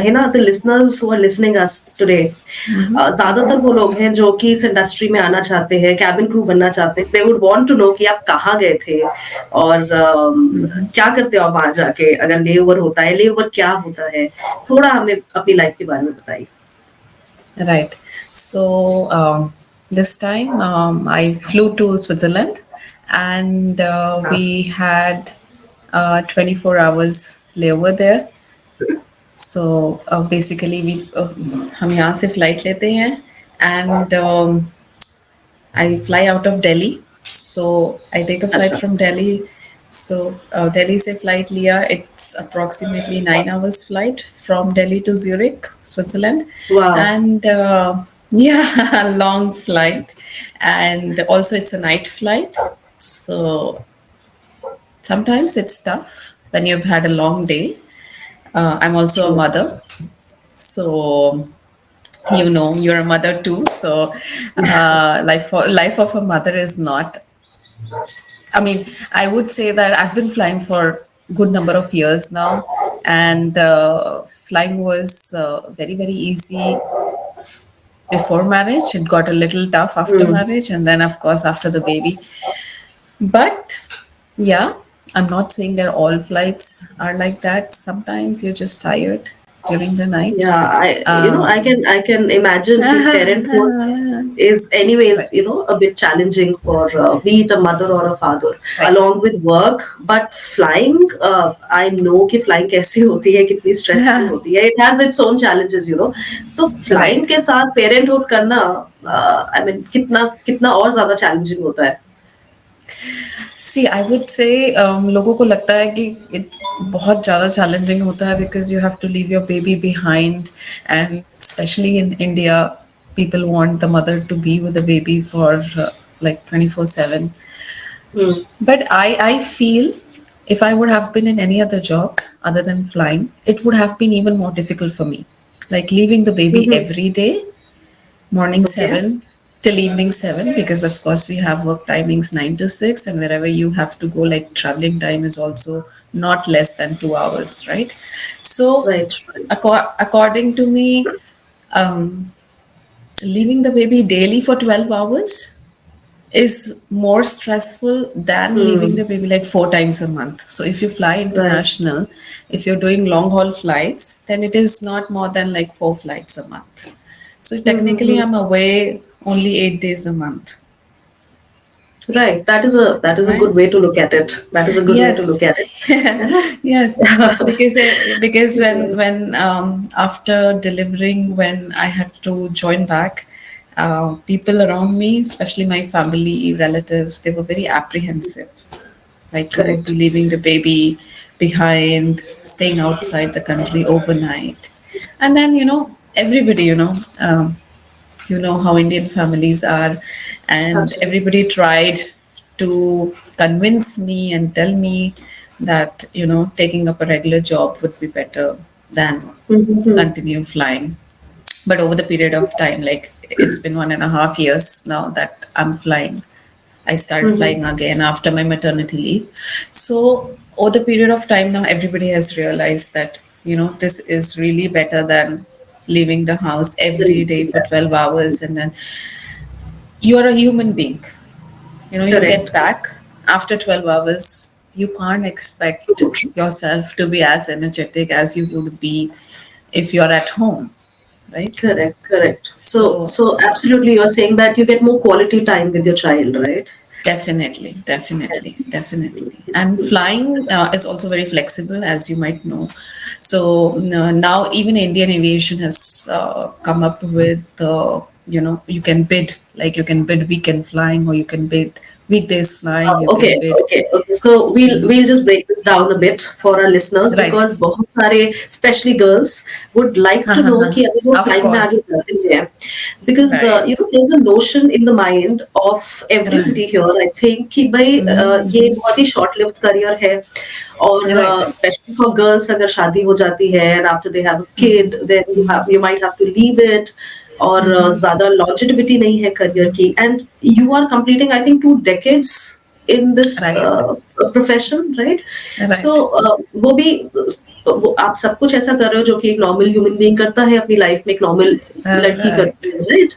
है ना, the listeners who are listening us today, ज्यादातर वो लोग हैं जो कि इस इंडस्ट्री में आना चाहते हैं, कैबिन क्रू बनना चाहते हैं, they would want to know कि आप कहाँ गए थे और क्या करते हो आप वहां जाके, अगर ले ओवर होता है, ले ओवर क्या होता है, थोड़ा हमें अपनी लाइफ के बारे में बताइए। Right. So this time I flew to Switzerland, and हाँ, we had 24 hours layover there. So basically we हम यहाँ से flight लेते हैं, and I fly out of Delhi. So I take a flight अच्छा, from Delhi. So Delhi से flight लिया. It's approximately 9 hours flight from Delhi to Zurich, Switzerland, वाह, and yeah, a long flight, and also it's a night flight. So sometimes it's tough when you've had a long day. I'm also a true, mother, so you know you're a mother too. So life of a mother is not, I mean, I would say that I've been flying for good number of years now, and flying was very easy before marriage. It got a little tough after hmm. marriage, and then of course after the baby. But yeah, I'm not saying that all flights are like that. Sometimes you're just tired during the night. Yeah, Um, I can imagine कि parenthood is anyways, right, a bit challenging for be it a mother or a father, right. along with work. But flying, I know कि flying कैसी होती है, कितनी stressful होती है. It has its own challenges. तो flying Right. के साथ parenthood करना, I mean, कितना कितना और ज़्यादा challenging होता है. सी आई वुड से लोगों को लगता है कि इट्स बहुत ज़्यादा चैलेंजिंग होता है because you have to leave your baby behind and specially in India people want the mother to be with the baby for like 24/7. Hmm. But I feel if I would have been in any other job other than flying, it would have been even more difficult for me. Like leaving the baby Mm-hmm. every day, morning Okay. 7 till evening 7, because of course we have work timings 9 to 6, and wherever you have to go, like traveling time is also not less than 2 hours, right? So Right. Right. according to me, um, leaving the baby daily for 12 hours is more stressful than leaving Hmm. the baby like 4 times a month. So if you fly Right. international, if you're doing long haul flights, then it is not more than like 4 flights a month. So technically, Mm-hmm. I'm away only 8 days a month, Right. That is a right? good way to look at it. That is a good way to look Yes, at it. yes. Yeah. Because Yeah. when after delivering, when I had to join back, people around me, especially my family relatives, they were very apprehensive. Like you would be Correct. leaving the baby behind, staying outside the country overnight, and then everybody, you know how Indian families are, and Absolutely. everybody tried to convince me and tell me that taking up a regular job would be better than Mm-hmm. continue flying. But over the period of time, like it's been 1.5 years now that I'm flying. I started Mm-hmm. flying again after my maternity leave. So over the period of time now, everybody has realized that this is really better than leaving the house every day for Yeah. 12 hours, and then you are a human being. You get Correct. back after 12 hours. You can't expect True, true. yourself to be as energetic as you would be if you're at home, right? Correct. Correct. So, So, so so absolutely, you're saying that you get more quality time with your child, right? definitely. And flying is also very flexible, as you might know. So now even Indian aviation has come up with, you can bid, like you can bid weekend flying, or you can bid weekdays flying, you can Okay, bid. okay, okay. So we'll just break this down a bit for our listeners Right. because बहुत सारे especially girls would like to know कि अगर वो Of flying में आगे course. जाते हैं because Right. there's a notion in the mind of everybody Right. here I think कि भाई ये बहुत ही short lived career है और Right. especially for girls अगर शादी हो जाती है and after they have a kid then you might have to leave it और ज़्यादा longevity नहीं है career की and you are completing I think 2 decades in this Right. profession, right? So Right. वो भी तो वो आप सब कुछ ऐसा कर रहे हो जो कि एक नॉर्मल ह्यूमन बीइंग करता है अपनी लाइफ में, एक नॉर्मल लड़की Right. करती है, right?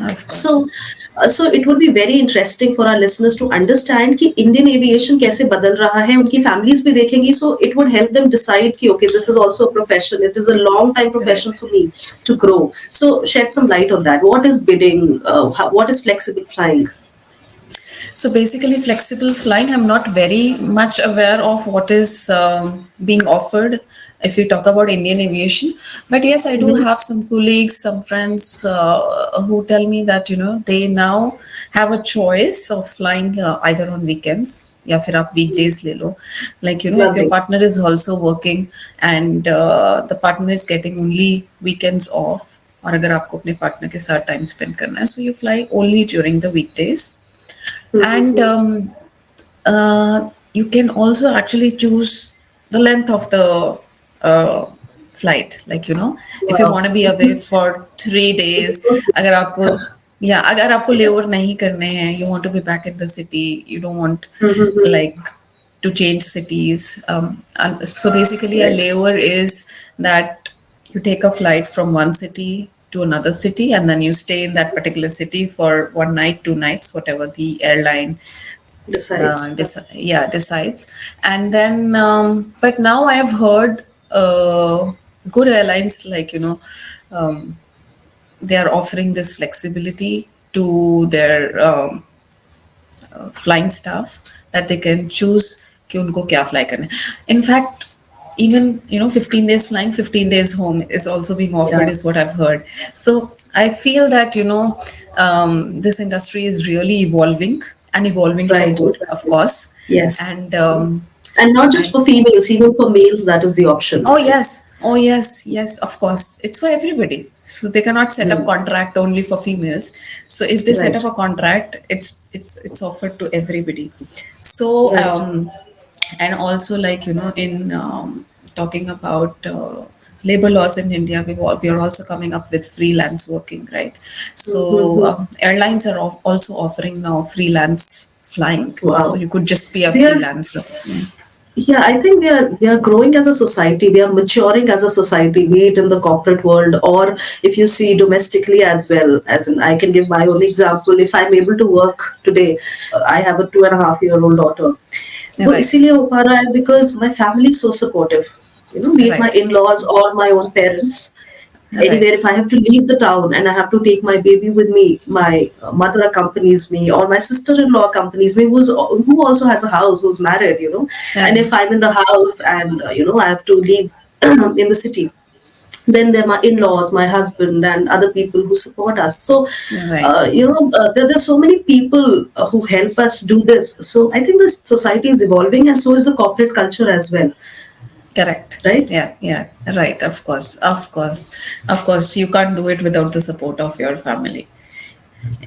Of So, course. so it would be very interesting for our listeners to understand कि Indian aviation कैसे बदल रहा है, उनकी families भी देखेंगी, so it would help them decide कि okay, this is also a profession, it is a long time profession Correct. for me to grow. So shed some light on that. What is bidding? What is flexible flying? So basically, flexible flying, I'm not very much aware of what is being offered if you talk about Indian aviation. But yes, I do Mhm. have some colleagues, some friends who tell me that, they now have a choice of flying either on weekends. या फिर आप weekdays ले लो, like if your Lovely. partner is also working and the partner is getting only weekends off, और अगर आपको अपने partner के साथ time spend करना है, so you fly only during the weekdays. And Mhm. you can also actually choose the length of the flight, like if you Wow. want to be This away is for 3 days, अगर आपको yeah, अगर आपको layover नहीं करने हैं, you want to be back in the city, you don't want Mhm. like to change cities. And so basically, a Right. layover is that you take a flight from one city to another city, and then you stay in that particular city for 1 night, 2 nights, whatever the airline Decides. decides. And then, but now I have heard good airlines, like um, they are offering this flexibility to their flying staff, that they can choose कि उनको क्या fly करना है. In fact, even 15 days flying, 15 days home is also being offered, Yeah. is what I've heard. So I feel that this industry is really evolving, and evolving for Right. good, of Exactly. course. Yes. And And not just and for females, even for males, that is the option, oh right? yes, oh yes, yes, of course. It's for everybody. So they cannot set up Mm. contract only for females. So if they set up Right. a contract, it's offered to everybody. So Right. and also, like in talking about labor laws in India, we are also coming up with freelance working, right? So Mm-hmm. airlines are also offering now freelance flying. So Wow. you could just be a We are, freelancer. yeah, I think we are growing as a society. We are maturing as a society, be it in the corporate world or if you see domestically as well. As in, I can give my own example. If I'm able to work today, I have a 2.5-year-old daughter. Yeah, वो right, इसीलिए हो पा रहा है because my family is so supportive. Be it my right, in-laws or my own parents. Anywhere, right. if I have to leave the town and I have to take my baby with me, my mother accompanies me, or my sister-in-law accompanies me, who also has a house, who's married, and Yeah, if I'm in the house and I have to leave in the city, then there are my in-laws, my husband, and other people who support us. So right. there are so many people who help us do this. So I think this society is evolving, and so is the corporate culture as well, Correct. right? Yeah, yeah, right. Of course, of course, of course. You can't do it without the support of your family.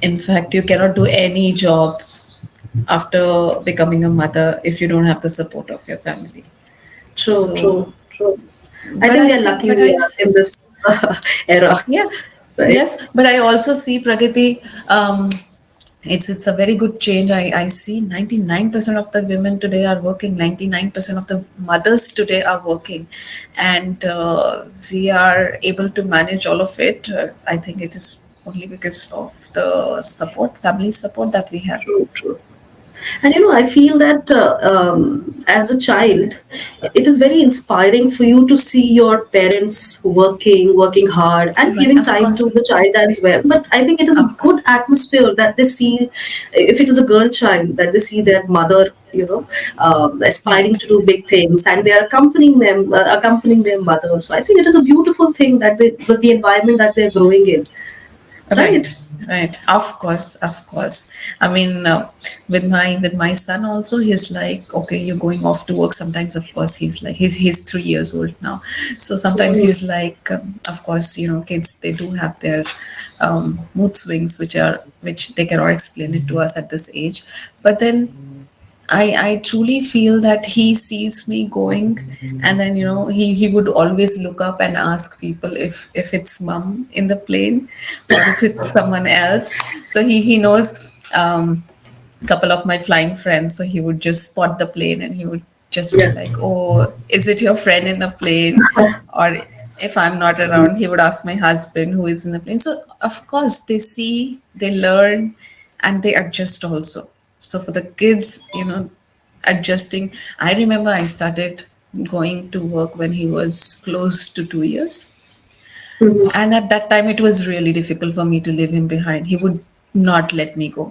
In fact, you cannot do any job after becoming a mother if you don't have the support of your family. True, So, true, true. I but think I we are see, lucky we are in this era, yes, right? yes, but I also see Pragati. It's a very good change. I see 99% of the women today are working. 99% of the mothers today are working, and we are able to manage all of it. I think it is only because of the support, family support that we have. True, true. And I feel that as a child, it is very inspiring for you to see your parents working hard, and Right, giving of time to course, the child as well. But I think it is a of good course. atmosphere that they see, if it is a girl child, that they see their mother, aspiring Right. to do big things, and they are accompanying their mother. So I think it is a beautiful thing that with the environment that they're growing in, right? Right, right. Of course, of course. I mean, with my son also, he's like, okay, you're going off to work. Sometimes, of course, he's 3 years old now, so sometimes Mhm. he's like, of course, kids, they do have their mood swings, which they cannot explain it to us at this age, but then I truly feel that he sees me going, and then he would always look up and ask people if it's mom in the plane or if it's someone else. So he knows couple of my flying friends, so he would just spot the plane and he would just be Yeah. like, oh, is it your friend in the plane? Or if I'm not around, he would ask my husband who is in the plane. So, of course, they see, they learn, and they adjust also. So, for the kids, adjusting, I remember I started going to work when he was close to 2 years. Mhm. And at that time, it was really difficult for me to leave him behind. He would not let me go.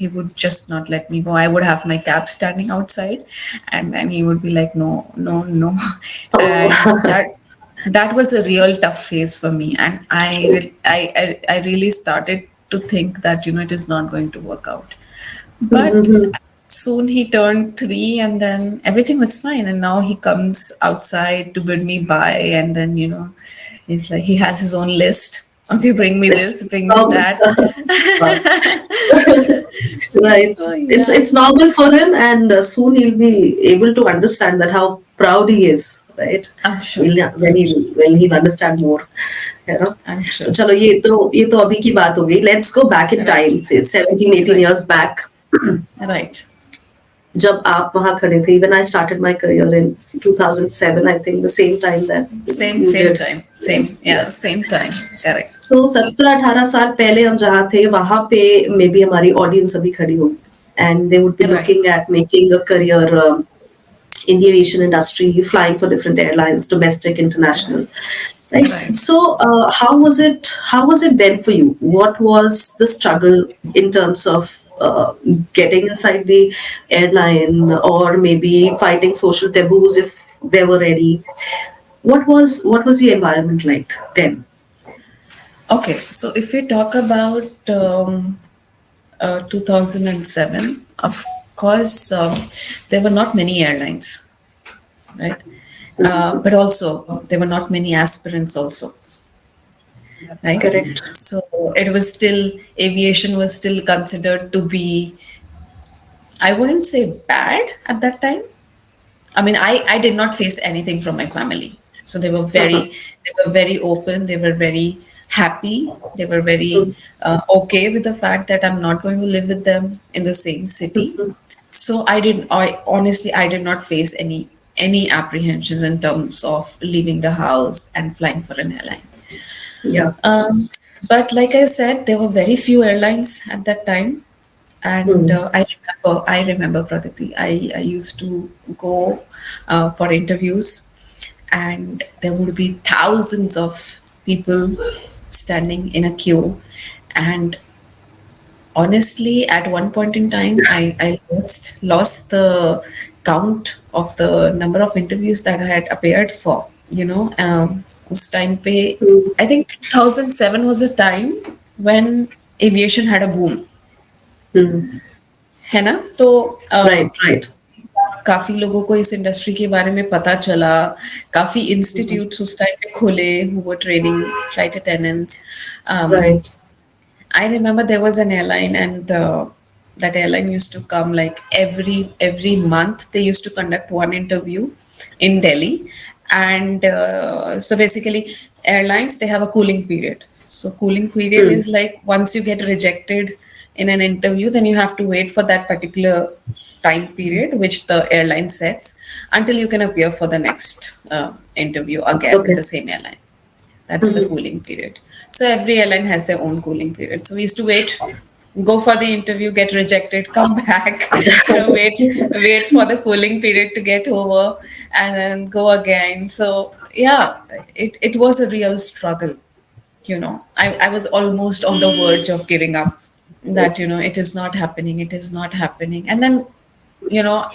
He would just not let me go. I would have my cab standing outside, and then he would be like, "No, no, no," and Oh. that was a real tough phase for me. And I really started to think that it is not going to work out. But Mhm. soon he turned 3, and then everything was fine. And now he comes outside to bid me bye. And then, he's like, he has his own list. Okay, bring me It's, this, it's bring me normal. that. Wow. Right. So, yeah, It's normal for him, and soon he'll be able to understand that how proud he is. Right. I'm sure. Will when I'm he sure. when he'll understand more. You know. I'm तो sure. चलो ये तो अभी की बात हो गई. Let's go back in Right. time, say 17, 18 Right. years back. Right. जब आप वहाँ खड़े थे, when I started my career in 2007, I think the same time that you Same did. time. Yes, Same. Yeah, yes. same time. Correct. तो 17-18 साल पहले हम जहाँ थे वहाँ पे मे बी हमारी ऑडियंस अभी खड़ी होगी and they would be Right. looking at making a career in the aviation industry, flying for different airlines, domestic, Right. international, right? Right. So how was it? How was it then for you? What was the struggle in terms of getting inside the airline, or maybe fighting social taboos if they were any? What was the environment like then? Okay. So if we talk about 2007, of course, there were not many airlines, right? But also, there were not many aspirants, also, right? Correct. So it was still, aviation was still considered to be, I wouldn't say bad at that time. I mean, I did not face anything from my family. So Uh-huh. they were very open. They were very happy. They were very okay with the fact that I'm not going to live with them in the same city. So I did not face any apprehensions in terms of leaving the house and flying for an airline. Yeah. Um, but like I said, there were very few airlines at that time, and Hmm. I remember Pragati. I used to go for interviews, and there would be thousands of people standing in a queue, and honestly, at one point in time, I lost the count of the number of interviews that I had appeared for. उस time पे, Hmm. I think 2007 was a time when aviation had a boom, Hmm. है ना? तो Right. Right. काफी लोगों को इस industry के बारे में पता चला, काफी Hmm. इंस्टीट्यूट्स उस टाइम पे खुले who were training flight attendants. Um, Right. I remember there was an airline, and that airline used to come like every month. They used to conduct one interview in Delhi, and so basically, airlines, they have a cooling period. So cooling period Hmm. is like, once you get rejected in an interview, then you have to wait for that particular time period which the airline sets until you can appear for the next interview again with Okay. the same airline. That's the Mhm. cooling period. So every airline has their own cooling period. So we used to wait, go for the interview, get rejected, come back, wait for the cooling period to get over, and then go again. So yeah, it was a real struggle. I was almost on the verge of giving up. That it is not happening. It is not happening. And then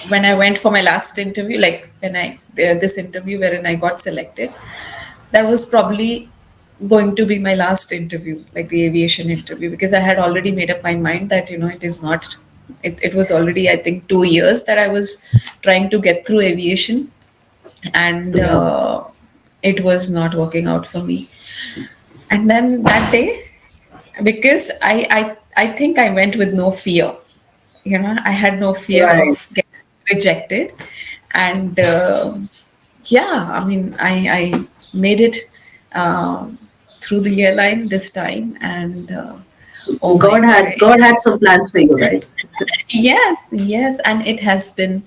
when I went for my last interview, like when this interview wherein I got selected, that was probably going to be my last interview, like the aviation interview, because I had already made up my mind that it is not. It was already, I think, 2 years that I was trying to get through aviation, and Yeah. it was not working out for me. And then that day, because I think I went with no fear. I had no fear Right. of getting rejected, and yeah, I mean, I made it through the airline this time, and oh my God god, had God had some plans for you, right? yes, yes, and it has been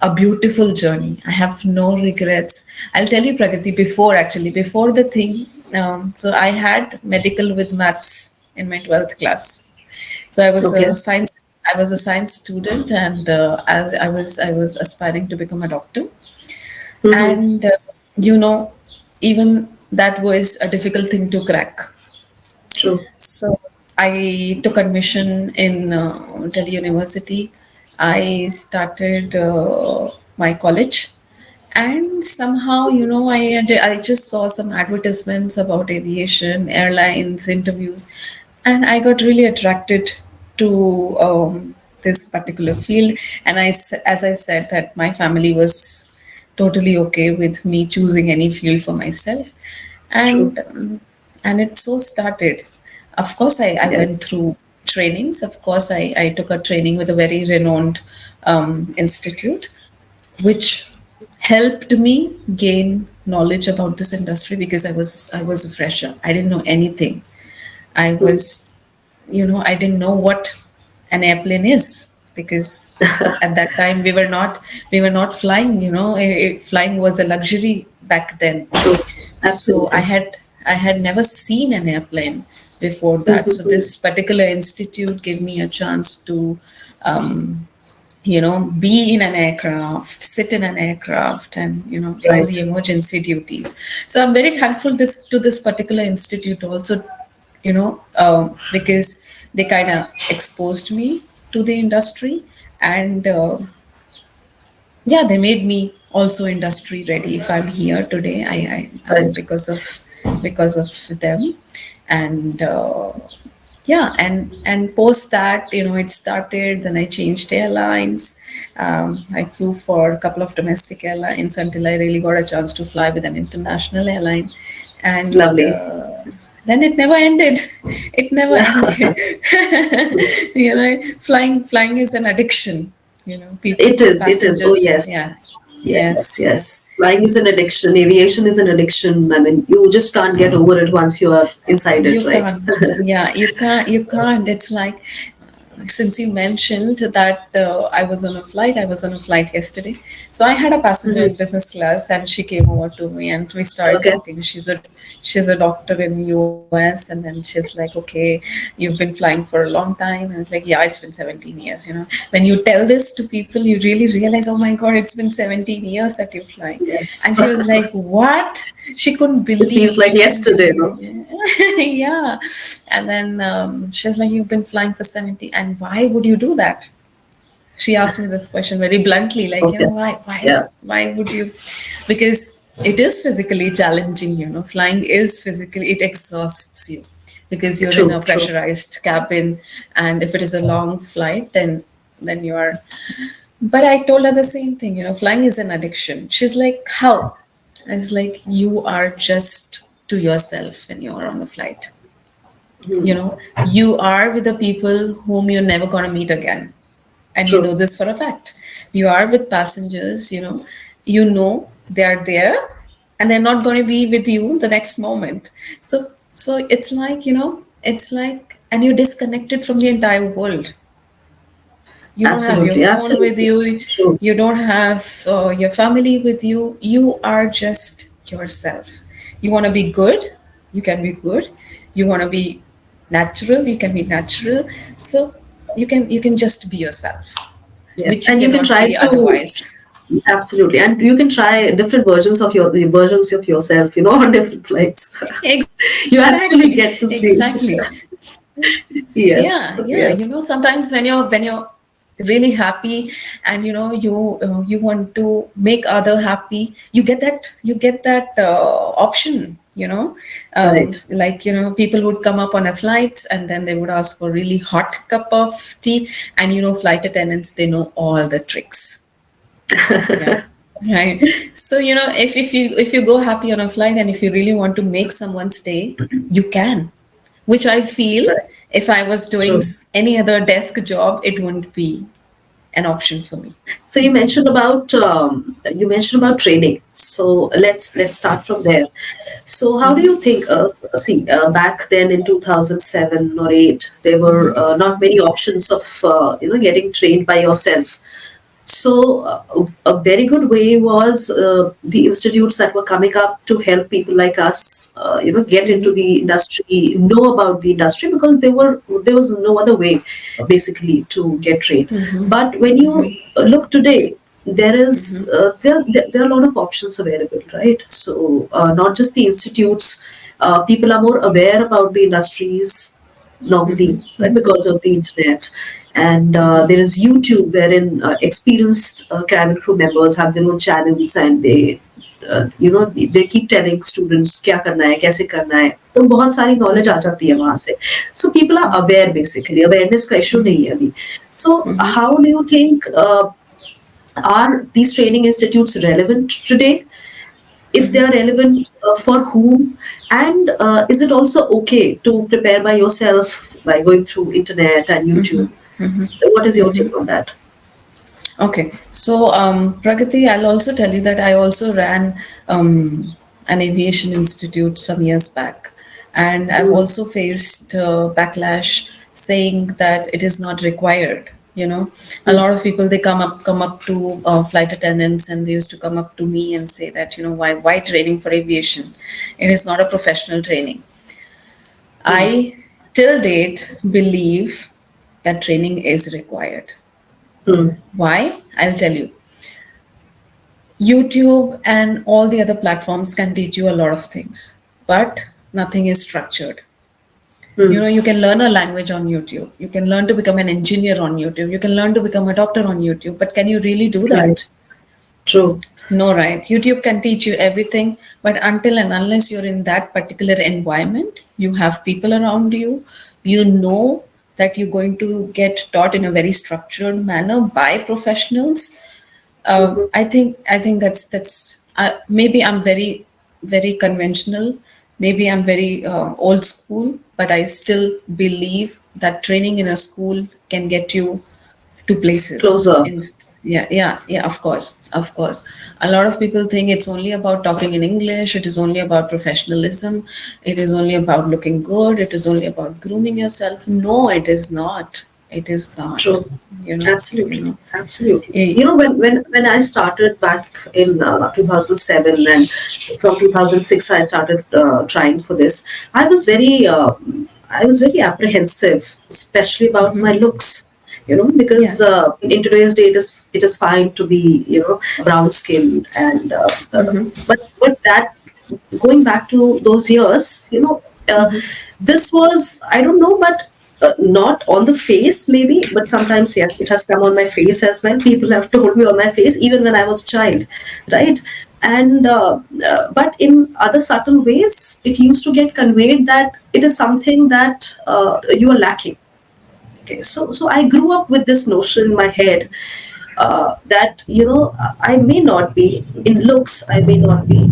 a beautiful journey. I have no regrets. I'll tell you, Pragati, before the thing, so I had medical with maths in my 12th class. So Okay. I was a science student, and as I was aspiring to become a doctor. Mm-hmm. And you know, even that was a difficult thing to crack. True. So I took admission in Delhi University. I started my college, and somehow, I just saw some advertisements about aviation, airlines, interviews, and I got really attracted to this particular field. And as I said, that my family was totally okay with me choosing any field for myself, True. and it so started. Of course, I went Yes. through trainings. Of course, I took a training with a very renowned institute, which helped me gain knowledge about this industry, because I was a fresher. I didn't know anything. I Hmm. was, I didn't know what an airplane is, because at that time we were not flying. Flying was a luxury back then. True. So Absolutely. I had never seen an airplane before that. So Mm-hmm. this particular institute gave me a chance to um, be in an aircraft, sit in an aircraft, and all the Right. emergency duties. So I'm very thankful to this particular institute also, because they kind of exposed me to the industry. And yeah, they made me also industry ready. If I'm here today, I'm Right. because of them. And yeah, and post that, it started. Then I changed airlines. I flew for a couple of domestic airlines until I really got a chance to fly with an international airline. And Lovely. then it never ended. It never ended. Flying is an addiction. People, It is. It is. Oh, passengers. yes. Yes, Yes. yes, yes. Yes. Flying is an addiction. Aviation is an addiction. I mean, you just can't get over it once you are inside it, You right? can't. Yeah, you can't. It's like, since you mentioned that I was on a flight yesterday. So I had a passenger Hmm. in business class, and she came over to me and we started Okay. talking. She's a doctor in US, and then she's like, "Okay, you've been flying for a long time." And it's like, "Yeah, it's been 17 years." When you tell this to people, you really realize, "Oh my God, it's been 17 years that you're flying." And Yes. she was like, "What?" She couldn't It feels believe. like She couldn't yesterday, no? believe. Yeah. And then she's like, "You've been flying for 70, and why would you do that?" She asked me this question very bluntly, like, Okay. Yeah. why would you? Because it is physically challenging. Flying is physically, it exhausts you, because you're in a True. True. pressurized cabin, and if it is a long flight, then you are. But I told her the same thing. Flying is an addiction. She's like, "How?" I was like, "You are just to yourself when you're on the flight. you Hmm. know you are with the people whom you're never going to meet again, and you know True. this for a fact. You are with passengers, they are there, and they're not going to be with you the next moment. So it's like, and you're disconnected from the entire world. You don't have your Absolutely. phone with Absolutely. you. True. You don't have your family with you. You are just yourself. You want to be good, you can be good. You want to be natural, you can be natural. So you can just be yourself, Yes. which you And you can cannot try be to otherwise. absolutely, and you can try different versions of the versions of yourself, on different flights. You actually Exactly, get to see. exactly. Yes. Yeah. Yes. Sometimes when you're really happy, and you want to make other happy, you get that option. Right. Like, people would come up on a flight, and then they would ask for really hot cup of tea, and flight attendants, they know all the tricks. Yeah. Right. So, if you go happy on a flight, and if you really want to make someone's day, you can. Which I feel, Right. if I was doing True. any other desk job, it wouldn't be an option for me. So you mentioned about training. So let's start from there. So how do you think? See, back then in 2007 or 8, there were not many options of getting trained by yourself. So a very good way was the institutes that were coming up to help people like us, get into the industry, know about the industry, because there was no other way, basically, to get trained. But when you look today, there are a lot of options available, right? So not just the institutes, people are more aware about the industries normally, right, because of the internet. And there is YouTube, wherein experienced cabin crew members have their own channels, and they keep telling students क्या करना है, कैसे करना है, तो बहुत सारी knowledge आ जाती है वहाँ से. So people are aware, basically. Awareness का issue नहीं है अभी. So how do you think are these training institutes relevant today? If they are relevant, for whom? And is it also okay to prepare by yourself by going through internet and YouTube? What is your take on that? Okay, so Pragati, I'll also tell you that I also ran an aviation institute some years back, and I've also faced backlash saying that it is not required. You know, a lot of people, they come up to flight attendants, and they used to come up to me and say that, why training for aviation? It is not a professional training. I till date believe that training is required. Why? I'll tell you. YouTube and all the other platforms can teach you a lot of things, but nothing is structured. You can learn a language on YouTube. You can learn to become an engineer on YouTube. You can learn to become a doctor on YouTube, but can you really do that? Right. True. No, right? YouTube can teach you everything, but until and unless you're in that particular environment, you have people around you, you know that you're going to get taught in a very structured manner by professionals. I think that's maybe I'm very, very conventional. Maybe I'm very old school, but I still believe that training in a school can get you to places Closer. Yeah, of course. A lot of people think it's only about talking in English, it is only about professionalism, it is only about looking good, it is only about grooming yourself. No, it is not. True. Absolutely. Absolutely. Yeah. When I started back in 2007, and from 2006 I started trying for this, I was very apprehensive, especially about my looks. Because in today's day it is fine to be brown skinned, and but that, going back to those years, this was, I don't know, but not on the face maybe, but sometimes yes, it has come on my face as well. People have told me on my face even when I was a child, right? And but in other subtle ways it used to get conveyed that it is something that you are lacking. Okay, so I grew up with this notion in my head, that I may not be in looks, I may not be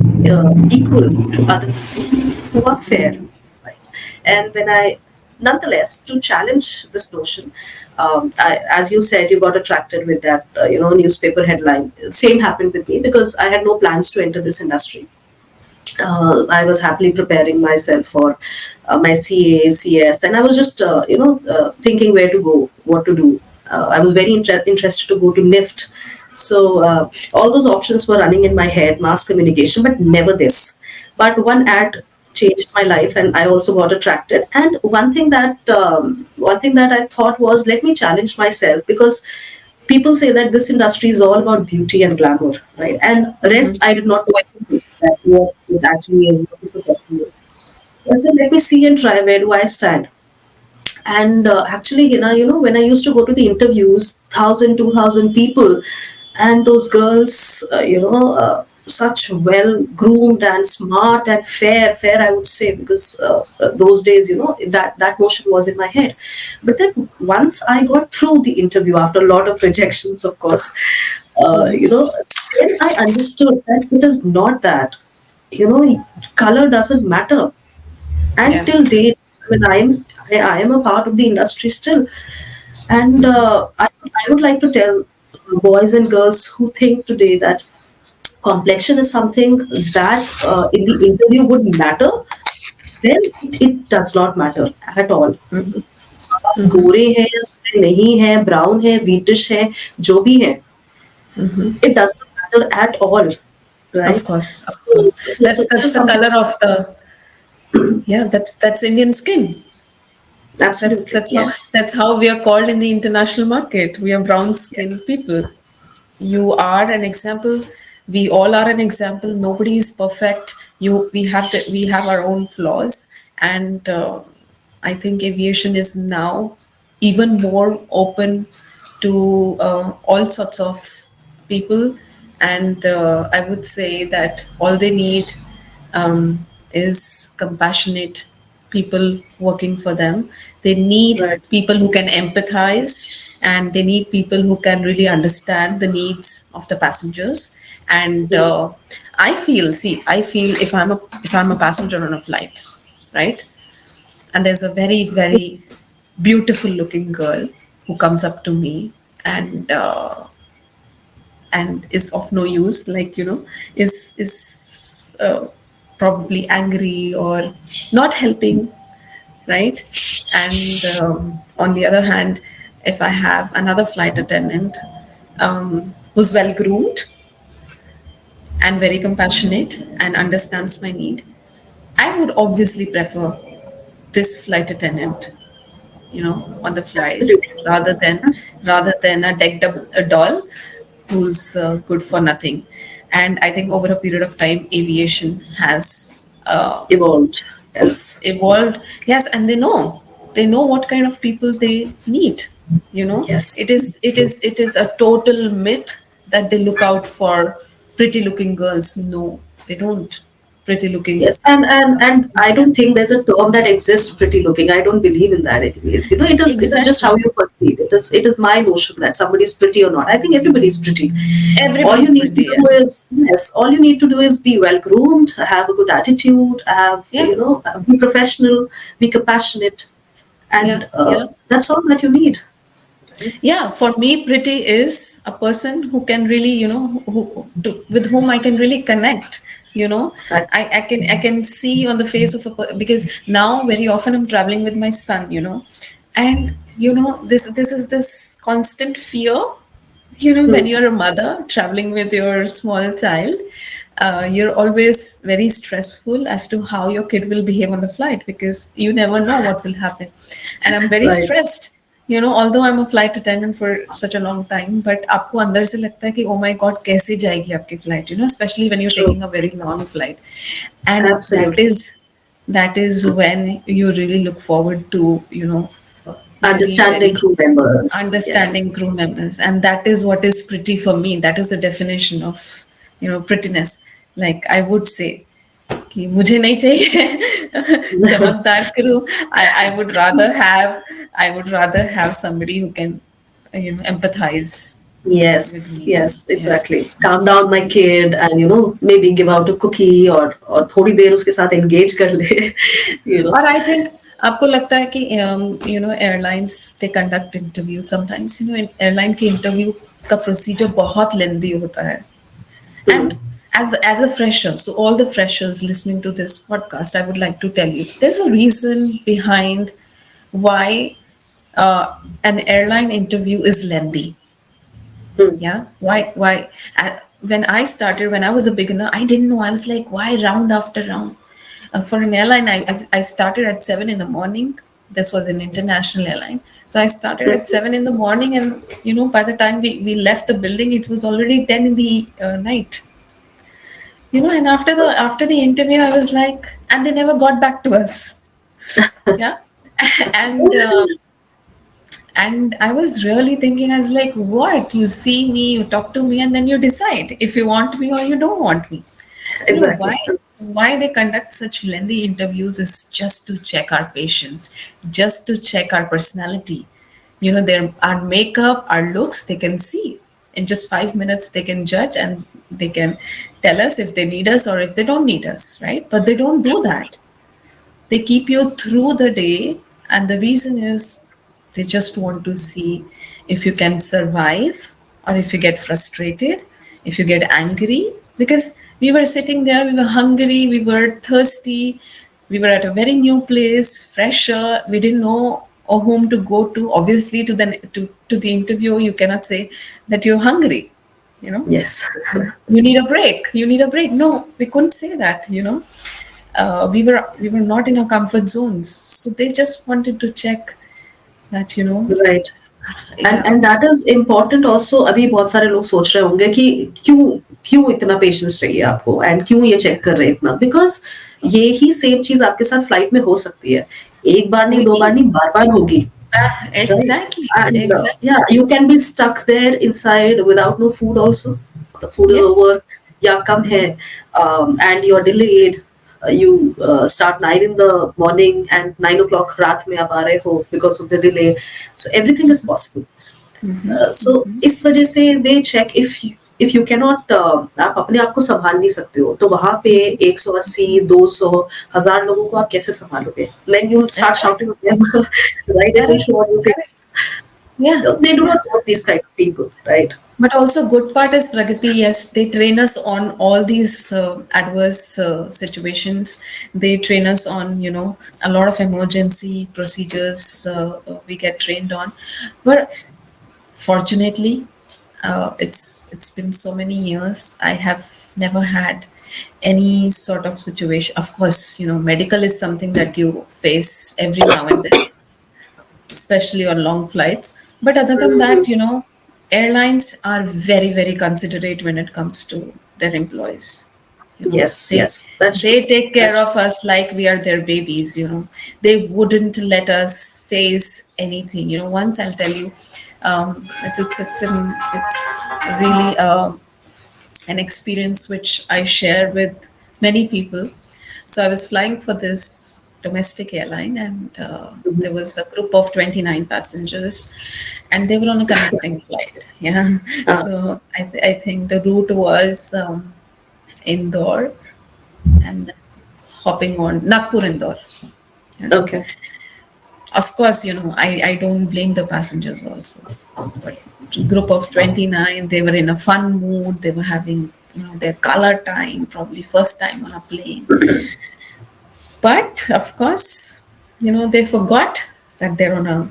equal to other people who are fair, right? And when I, nonetheless, to challenge this notion, as you said, you got attracted with that newspaper headline. Same happened with me, because I had no plans to enter this industry. I was happily preparing myself for my CA, CS, and I was just, thinking where to go, what to do. I was very interested to go to NIFT. So all those options were running in my head, mass communication, but never this. But one ad changed my life, and I also got attracted. And one thing that I thought was, let me challenge myself, because people say that this industry is all about beauty and glamour, right? And rest, I did not know anything that what it actually is, what it actually is. I said, let me see and try, where do I stand? And actually, when I used to go to the interviews, 1,000, 2,000 people, and those girls, such well groomed and smart and fair, I would say, because those days, that notion was in my head. But then once I got through the interview, after a lot of rejections, of course, then I understood that it is not that. Color doesn't matter. And till date, when I am a part of the industry still, and I would like to tell boys and girls who think today that complexion is something that in the interview would matter, then it does not matter at all. गोरे हैं, नहीं है, brown है, wheatish है, जो भी है, It does not matter at all, Of right? course, of So, course. so this That's is the something. color of the, yeah. That's Indian skin. That's Absolutely, that's how yes, that's how we are called in the international market. We are brown skinned yes, people. You are an example. We all are an example. Nobody is perfect. We have our own flaws, and I think aviation is now even more open to all sorts of people, and I would say that all they need is compassionate people working for them. They need right. people who can empathize, and they need people who can really understand the needs of the passengers. And Mhm. I feel if I'm a passenger on a flight, right? And there's a very, very beautiful looking girl who comes up to me and is of no use, like, is probably angry or not helping, right? And on the other hand, if I have another flight attendant who's well groomed and very compassionate and understands my need, I would obviously prefer this flight attendant, on the flight, Absolutely, rather than absolutely. a decked up a doll who's good for nothing. And I think over a period of time, aviation has Evolved. Yes, evolved. Yes, and they know what kind of people they need. yes. It is a total myth that they look out for pretty looking girls. No, they don't. Pretty looking. Yes, and I don't think there's a term that exists pretty looking. I don't believe in that anyways. It is just how Exactly. you perceive. It is my notion that somebody is pretty or not. I think everybody is pretty. All you Everybody's need to pretty. Yeah. do is yes, all you need to do is be well groomed, have a good attitude, Yeah. be professional, be compassionate, Yeah. and Yeah. that's all that you need. Right? Yeah, for me, pretty is a person who can really, with whom I can really connect. You know, Exactly. I can see on the face of because now very often I'm traveling with my son. And this is this constant fear. When Hmm. you're a mother traveling with your small child, you're always very stressful as to how your kid will behave on the flight, because you never know what will happen. And I'm very Right. stressed, although I'm a flight attendant for such a long time, but आपको अंदर से लगता है कि oh my god, कैसे जाएगी आपकी flight, especially when you're True. taking a very long flight. And that Absolutely. is that is when you really look forward to, very, Understanding very crew members. Yes. understanding crew members. And that is what is pretty for me. That is the definition of, prettiness. Like I would say कि मुझे नहीं चाहिए चमकदार crew. I would rather have somebody who can, empathize with Yes, me. yes, Yeah. exactly. Calm down my kid and maybe give out a cookie और थोड़ी देर उसके साथ engage कर ले you know और आई थिंक आपको लगता है कि airlines they conduct interview sometimes, airline के इंटरव्यू का प्रोसीजर बहुत लेंदी होता है. Hmm. And as a fresher, so all the freshers listening to this podcast, I would like to tell you there's a reason behind why uh, an airline interview is lengthy. Hmm. Yeah, why when I started, when I was a beginner, I didn't know. I was like, why round after round? For an airline, I started at 7 in the morning. This was an international airline, so I started at 7 in the morning, and by the time we left the building, it was already 10 in the night. And after the interview, I was like, and they never got back to us. Yeah. and and I was really thinking, I was like, what? You see me, you talk to me, and then you decide if you want me or you don't want me. Exactly. Why they conduct such lengthy interviews is just to check our patience, just to check our personality. Their our makeup, our looks, they can see. In just 5 minutes, they can judge, and they can tell us if they need us or if they don't need us, right? But they don't do True. that. They keep you through the day, and the reason is they just want to see if you can survive, or if you get frustrated, if you get angry. Because we were sitting there, we were hungry, we were thirsty, we were at a very new place, fresher, we didn't know whom to go to. Obviously, to the interview, you cannot say that you're hungry. you know. Yes. You need a break. You need a break. No, we couldn't say that, you know. We were not in our comfort zones, so they just wanted to check that, you know. Right. Yeah. And that is important also. अभी बहुत सारे लोग सोच रहे होंगे कि क्यों क्यों इतना पेशेंस चाहिए आपको एंड क्यों ये चेक कर रहे हैं इतना, बिकॉज ये ही सेम चीज आपके साथ फ्लाइट में हो सकती है. एक बार नहीं, दो बार नहीं, बार बार होगी. Right. Exactly. And Exactly. yeah, you can be stuck there inside without no food also. The food is Yeah. over. Yeah, come here. And you're delayed. You start 9 in the morning and 9 o'clock रात में आप आ रहे हो because of the delay. So everything is possible. So इस वजह से they check if you cannot आप अपने आप को संभाल नहीं सकते हो, तो वहां पे 180, 200, 1000 लोगों को आप कैसे संभालोगे? Then you will start shouting at them, right? They will Correct. show you. Correct. Yeah. So they do not want these kind of people, right? But also, good part is Pragati. Yes, they train us on all these adverse situations. They train us on, you know, a lot of emergency procedures. We get trained on, but fortunately, it's been so many years. I have never had any sort of situation. Of course, you know, medical is something that you face every now and then, especially on long flights. But other than that, you know, airlines are very, very considerate when it comes to their employees. You know, Yes, yes, that's true. they take care That's of us like we are their babies. You know, they wouldn't let us face anything. You know, once I'll tell you, it's really an experience which I share with many people. So I was flying for this domestic airline, and there was a group of 29 passengers, and they were on a connecting flight. Yeah. uh, So I think the route was Indore and then hopping on Nagpur Indore. You know. okay. Of course, you know, I don't blame the passengers also. But group of 29, they were in a fun mood. They were having, you know, their color time, probably first time on a plane. But of course, you know, they forgot that they're on a,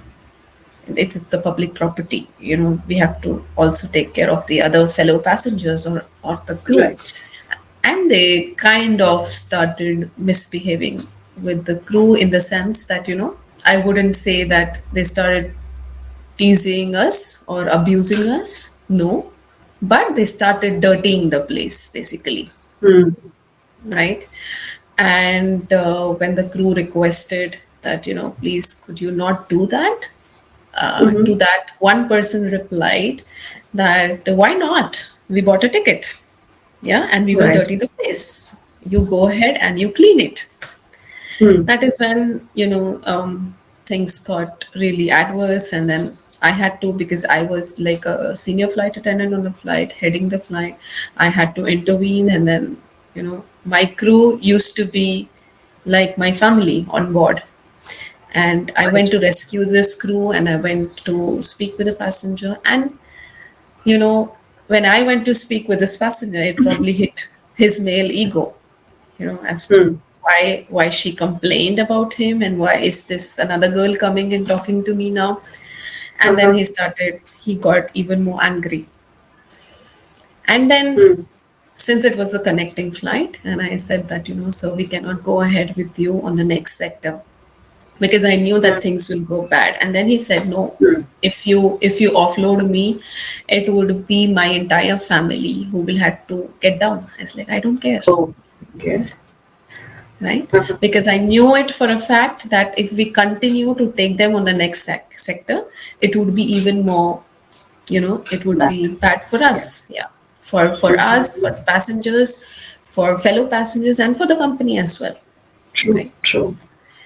it's a public property. You know, we have to also take care of the other fellow passengers or the crew. Right. And they kind of started misbehaving with the crew in the sense that, you know, I wouldn't say that they started teasing us or abusing us. No. But they started dirtying the place, basically. Hmm. Right. And when the crew requested that, you know, please, could you not do that? To that, one person replied that, why not? We bought a ticket. Yeah. And we will Right. dirty the place. You go ahead and you clean it. Hmm. That is when, you know, things got really adverse. And then I had to, because I was like a senior flight attendant on the flight, heading the flight, I had to intervene. And then, you know, my crew used to be like my family on board. And I went to rescue this crew, and I went to speak with the passenger. And, you know, when I went to speak with this passenger, it probably hit his male ego, you know, as to why she complained about him, and why is this another girl coming and talking to me now. And then he got even more angry. And then since it was a connecting flight, and I said that, you know, so we cannot go ahead with you on the next sector, because I knew that things will go bad. And then he said, no, if you offload me, it would be my entire family who will have to get down. I was like, I don't care. Oh, okay. Right? Because I knew it for a fact that if we continue to take them on the next sector, it would be even more, you know, it would be bad for us. Yeah. For us, for the passengers, for fellow passengers, and for the company as well. True. Right? True.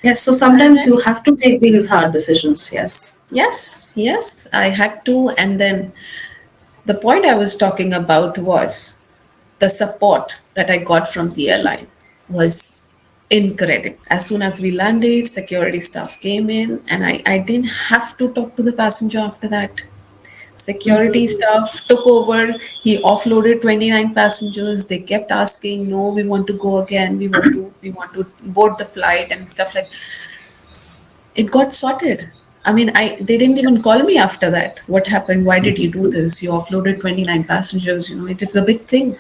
Yes. So sometimes you have to take these hard decisions. Yes. Yes, I had to. And then the point I was talking about was the support that I got from the airline was incredible. As soon as we landed, security staff came in, and I didn't have to talk to the passenger after that. Security staff took over. He offloaded 29 passengers. They kept asking, no, we want to go again. We want to board the flight and stuff like. It got sorted. I mean, they didn't even call me after that. What happened? Why did you do this? You offloaded 29 passengers. It is a big thing.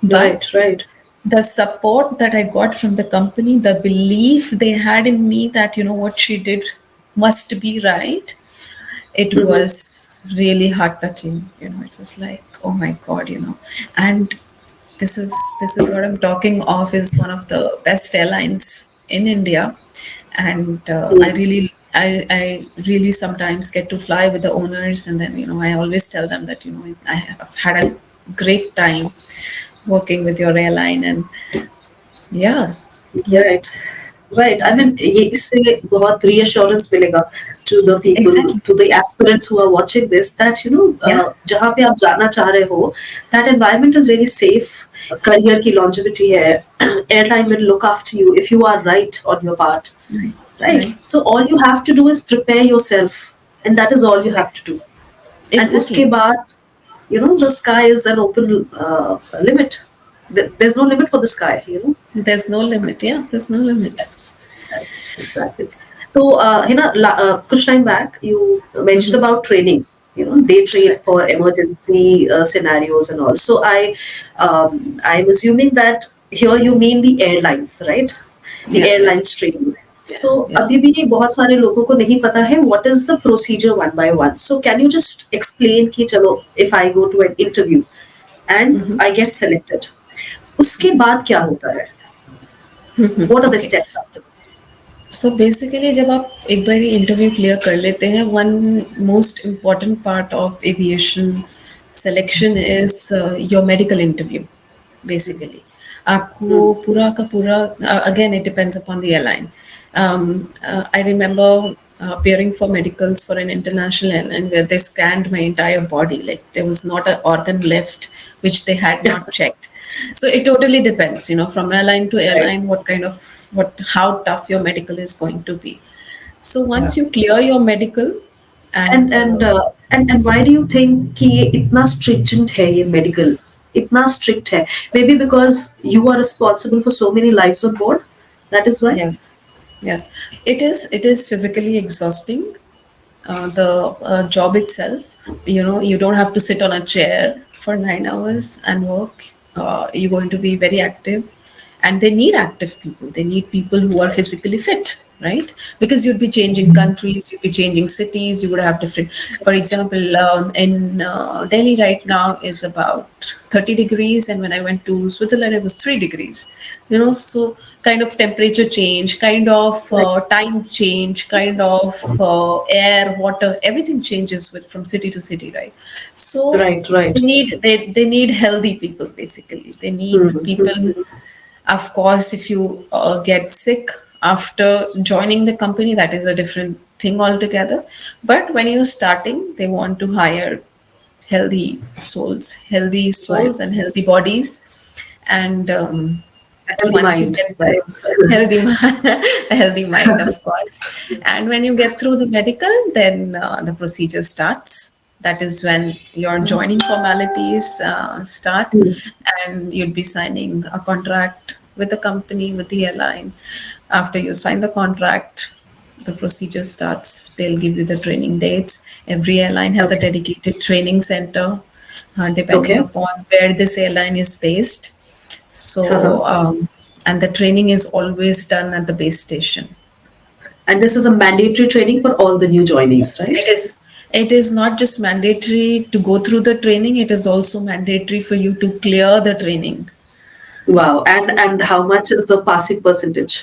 But Right, right. the support that I got from the company, the belief they had in me that, what she did must be right, it Mhm. was really heart touching. It was like, oh my God. And this is what I'm talking of, is one of the best airlines in India. And I really sometimes get to fly with the owners, and then I always tell them that I have had a great time working with your airline. And yeah, yeah, Right. Right. I mean, इससे बहुत reassurance मिलेगा to the people, exactly, to the aspirants who are watching this, that yeah, जहाँ पे आप जाना चाह रहे हो, that environment is very safe. Career की longevity है. Airline will look after you if you are right on your part. right, Right. right, So all you have to do is prepare yourself, and that is all you have to do. And उसके exactly. बाद, the sky is an open limit. There's no limit for the sky. There's no limit. Yeah, there's no limit. Yes, exactly. So, kuch time back, you mentioned Hmm. about training. They train Correct. for emergency scenarios and all. So, I'm assuming that here you mean the airlines, right? The Yeah, yeah, airlines training. yeah, So, yeah. अभी भी बहुत सारे लोगों को नहीं पता है what is the procedure one by one. So, can you just explain कि चलो, if I go to an interview and Hmm. I get selected, उसके बाद क्या होता है? What are the Okay. steps after? So basically जब आप एक बार इंटरव्यू क्लियर कर लेते हैं, one most important part of aviation selection is your medical interview. Basically आपको Hmm. पूरा का पूरा, again it depends upon the airline. I remember appearing for medicals for an international airline where they scanned my entire body, like there was not an organ left which they had not checked. So it totally depends, from airline to Right. airline, how tough your medical is going to be. So once you clear your medical, And and and uh, and why do you think कि ये इतना stringent है ये medical? इतना strict है? Maybe because you are responsible for so many lives on board. That is why. yes, yes, it is physically exhausting. The job itself, you don't have to sit on a chair for 9 hours and work. You're going to be very active, and they need active people. They need people who are Right. physically fit, right? Because you'd be changing countries, you'd be changing cities, you would have different. For example, in Delhi right now is about 30 degrees, and when I went to Switzerland, it was 3 degrees. So kind of temperature change, kind of Right. time change, kind of air, water, everything changes with from city to city, right? So Right. Right. they need healthy people. Basically, they need people. Mm-hmm. Of course, if you get sick after joining the company, that is a different thing altogether. But when you're starting, they want to hire healthy Right. souls and healthy bodies. And A healthy once you mind. get Right. healthy a healthy mind, of course. And when you get through the medical, then the procedure starts. That is when your joining formalities start, Hmm. and you'd be signing a contract with the company, with the airline. After you sign the contract, the procedure starts. They'll give you the training dates. Every airline has a Okay. dedicated training center, depending Okay. upon where this airline is based. Uh-huh. So, and the training is always done at the base station. And this is a mandatory training for all the new joinees, right? It is. It is not just mandatory to go through the training. It is also mandatory for you to clear the training. Wow. And So, and how much is the passing percentage?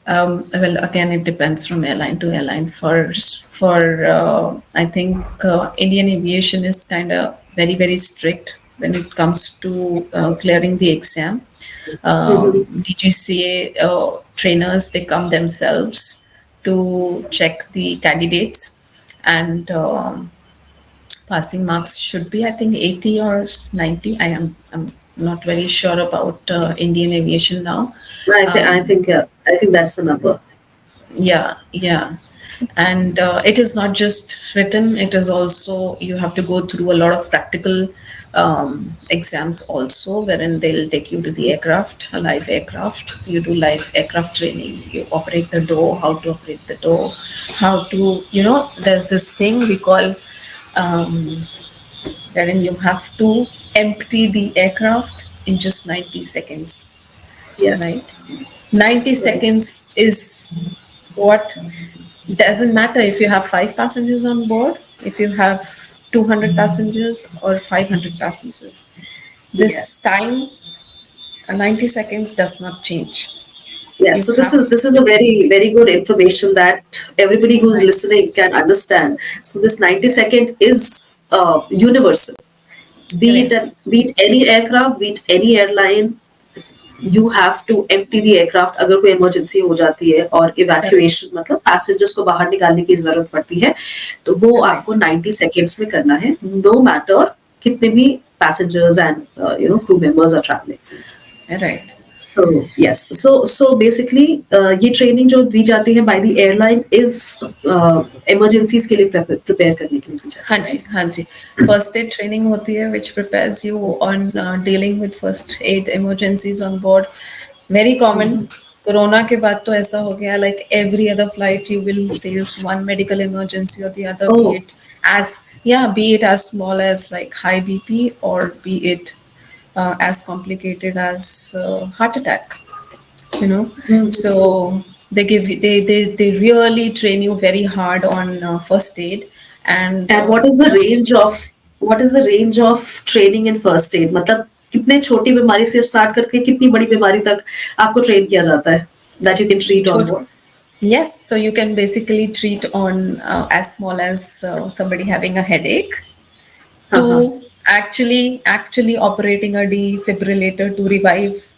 well, again, it depends from airline to airline. I think Indian aviation is kind of very strict when it comes to clearing the exam. Mhm. DGCA trainers, they come themselves to check the candidates, and passing marks should be, I think, 80 or 90. I'm not very sure about Indian aviation now. I think yeah. I think that's the number. Yeah, yeah. And it is not just written, it is also, you have to go through a lot of practical exams also, wherein they'll take you to the aircraft, a live aircraft. You do live aircraft training, you operate the door, how to operate the door, how to, there's this thing we call, um, wherein you have to empty the aircraft in just 90 seconds, Yes. right? 90 Right. seconds is what, doesn't matter if you have 5 passengers on board, if you have 200 passengers or 500 passengers. This Yes. time, 90 seconds does not change. Yes, You so have, this is a very good information that everybody who's right, listening can understand. So this 90-second is universal. yes, Be it any aircraft, be it any airline, you have to empty the aircraft अगर कोई emergency हो जाती है और correct, evacuation मतलब passengers को बाहर निकालने की जरूरत पड़ती है तो वो right, आपको 90 सेकेंड्स में करना है नो मैटर कितने भी passengers and crew members are travelling. right. So yes, so basically ये ट्रेनिंग जो दी जाती है by the airline is emergencies के लिए prepare करने के लिए दी हाँ जाती है, जी, right? हाँ जी. फर्स्ट एड ट्रेनिंग होती है which prepares you on dealing with first aid emergencies on board. Very common. Corona के बाद तो ऐसा हो गया, like every other flight you will face one medical emergency or the other, be Oh, it as, yeah, be it as small as like high BP, or be it as complicated as heart attack, you know. So they really train you very hard on first aid. And and first, what is the range of training in first aid? मतलब कितने छोटी बीमारी से start करके कितनी बड़ी बीमारी तक आपको ट्रेन किया जाता है that you can treat on board? yes, so you can basically treat on as small as somebody having a headache, हाँ. to actually operating a defibrillator to revive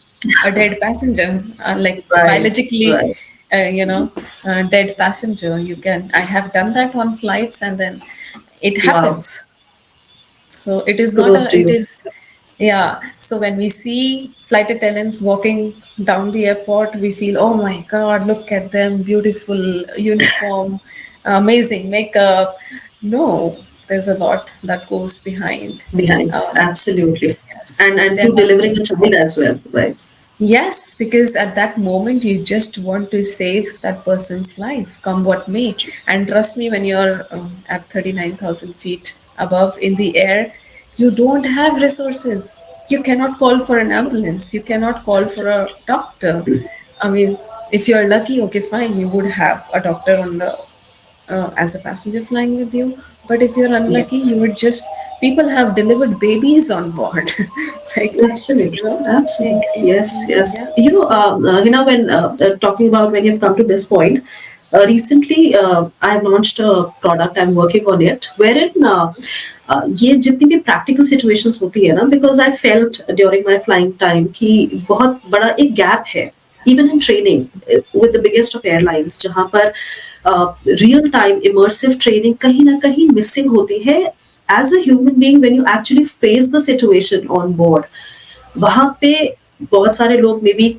a dead passenger, like Right, biologically, right. dead passenger. You can, I have done that on flights, and then it Wow. happens. So it is not Kudos a, to it you. is, yeah. So when we see flight attendants walking down the airport, we feel, oh my God, look at them, beautiful uniform, amazing makeup. No, there's a lot that goes behind. Behind, Um, absolutely. yes, And there to have, delivering a child as well, right? yes, because at that moment you just want to save that person's life, come what may. And trust me, when you're at 39,000 feet above in the air, you don't have resources. You cannot call for an ambulance. You cannot call for a doctor. I mean, if you're lucky, okay, fine, you would have a doctor on the as a passenger flying with you. But if you're unlucky, Yes, you would just, people have delivered babies on board, like, you absolutely, know, absolutely. Yes, yeah. yes. Hina, when talking about when you've come to this point, recently I've launched a product. I'm working on it, wherein ये जितनी भी practical situations होती है ना, because I felt during my flying time कि बहुत बड़ा एक gap है, even in training with the biggest of airlines, जहाँ पर real time immersive training कहीं ना कहीं missing होती है as a human being when you actually face the situation on board. वहाँ पे बहुत सारे लोग मे बी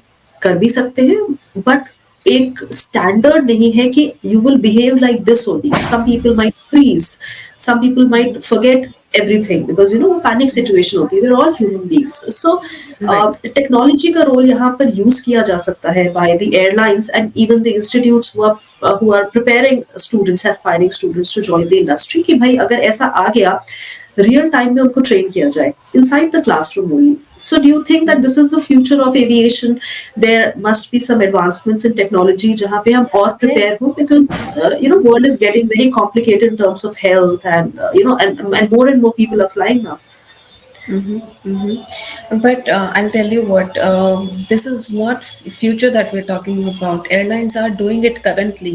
कर भी सकते हैं बट एक स्टैंडर्ड नहीं है कि you will behave like this only. Some people might freeze, some people might forget everything because panic situation होती है. We are all human beings. So Right. Technology का रोल यहाँ पर यूज किया जा सकता है by the airlines and even the institutes who are preparing students, aspiring students to join the industry कि भाई अगर ऐसा आ गया रियल टाइम में उनको ट्रेन किया जाए inside the classroom only. So do you think that this is the future of aviation? There must be some advancements in technology जहाँ पे हम और Yeah. prepare हो because world is getting very complicated in terms of health and and more people are flying now. But I'll tell you what, this is not future that we're talking about. Airlines are doing it currently,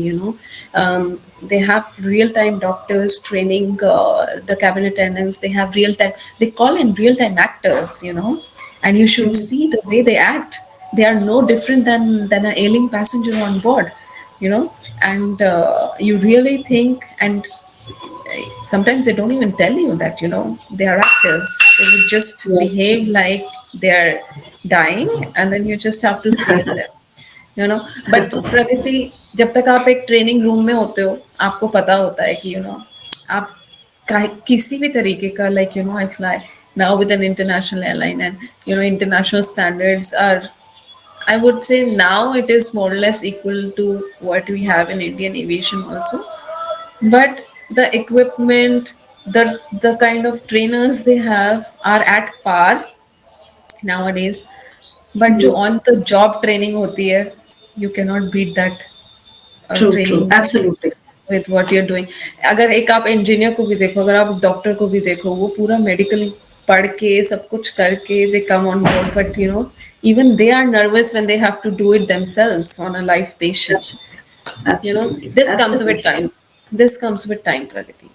they have real-time doctors training the cabin attendants. They have real-time, they call in real-time actors, and you should Mhm. see the way they act. They are no different than an ailing passenger on board, and you really think, and sometimes they don't even tell you that they are actors. They would just Yeah. behave like they're dying, and then you just have to save them. You know. But Pragati, जब तक आप एक training room में होते हो, आपको पता होता है कि आप किसी भी तरीके का, like I fly now with an international airline, and international standards are, I would say now it is more or less equal to what we have in Indian aviation also. But the equipment, the kind of trainers they have are at par nowadays. But जो on the job training होती है, you cannot beat that True, training absolutely. with what you're doing. अगर एक आप engineer को भी देखो, अगर आप डॉक्टर को भी देखो, वो पूरा मेडिकल पढ़ के सब कुछ करके they come on board, but even they are nervous when they have to do it themselves on a live patient. Absolutely, This comes with absolutely. time. This comes with time, Pragati.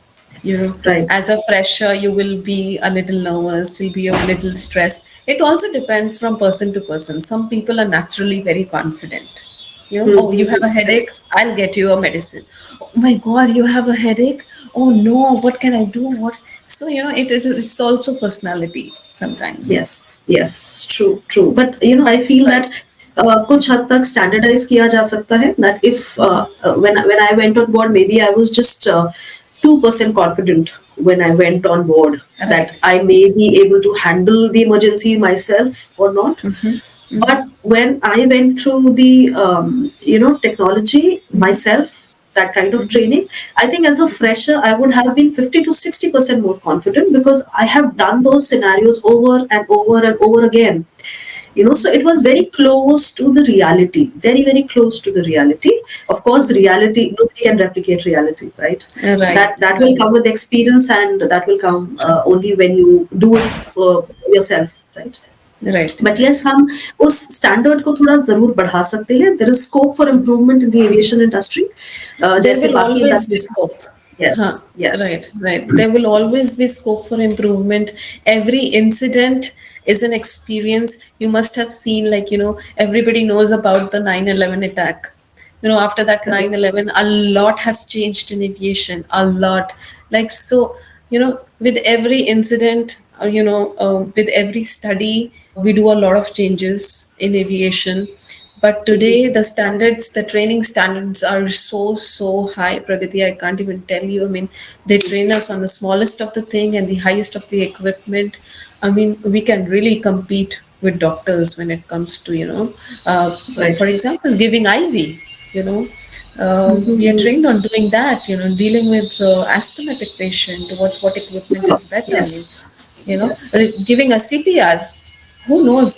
Right. As a fresher, you will be a little nervous, you'll be a little stressed. It also depends from person to person. Some people are naturally very confident. Oh, you have a headache, I'll get you a medicine. Oh my God, you have a headache? Oh no, what can I do? What? So, it's also personality sometimes. Yes, yes, true. But I feel Right. that कुछ हद तक standardize किया जा सकता है. That if when I went on board, maybe I was just 2% confident when I went on board Right. that I may be able to handle the emergency myself or not. But when I went through the technology myself, that kind of training, I think as a fresher I would have been 50 to 60% more confident because I have done those scenarios over and over and over again. So it was very close to the reality, very very close to the reality. Of course, reality, nobody can replicate reality, right? Right. That will come with experience, and that will come only when you do it yourself, right? Right. But yes हम उस standard को थोड़ा जरूर बढ़ा सकते हैं. There is scope for improvement in the aviation industry, There जैसे will बाकी always be industries. scope. Yes Huh, yes right. There will always be scope for improvement. Every incident is an experience. You must have seen, like, everybody knows about the 9/11 attack. After that 9/11, a lot has changed in aviation, a lot. Like, so, with every incident, with every study, we do a lot of changes in aviation. But today, the standards, the training standards are so high, Pragati. I can't even tell you. I mean, they train us on the smallest of the thing and the highest of the equipment. I mean, we can really compete with doctors when it comes to, Right. for example, giving IV. We are trained on doing that. Dealing with asthmatic patient. What equipment is better? Yes. Yes. Giving a CPR. Who knows?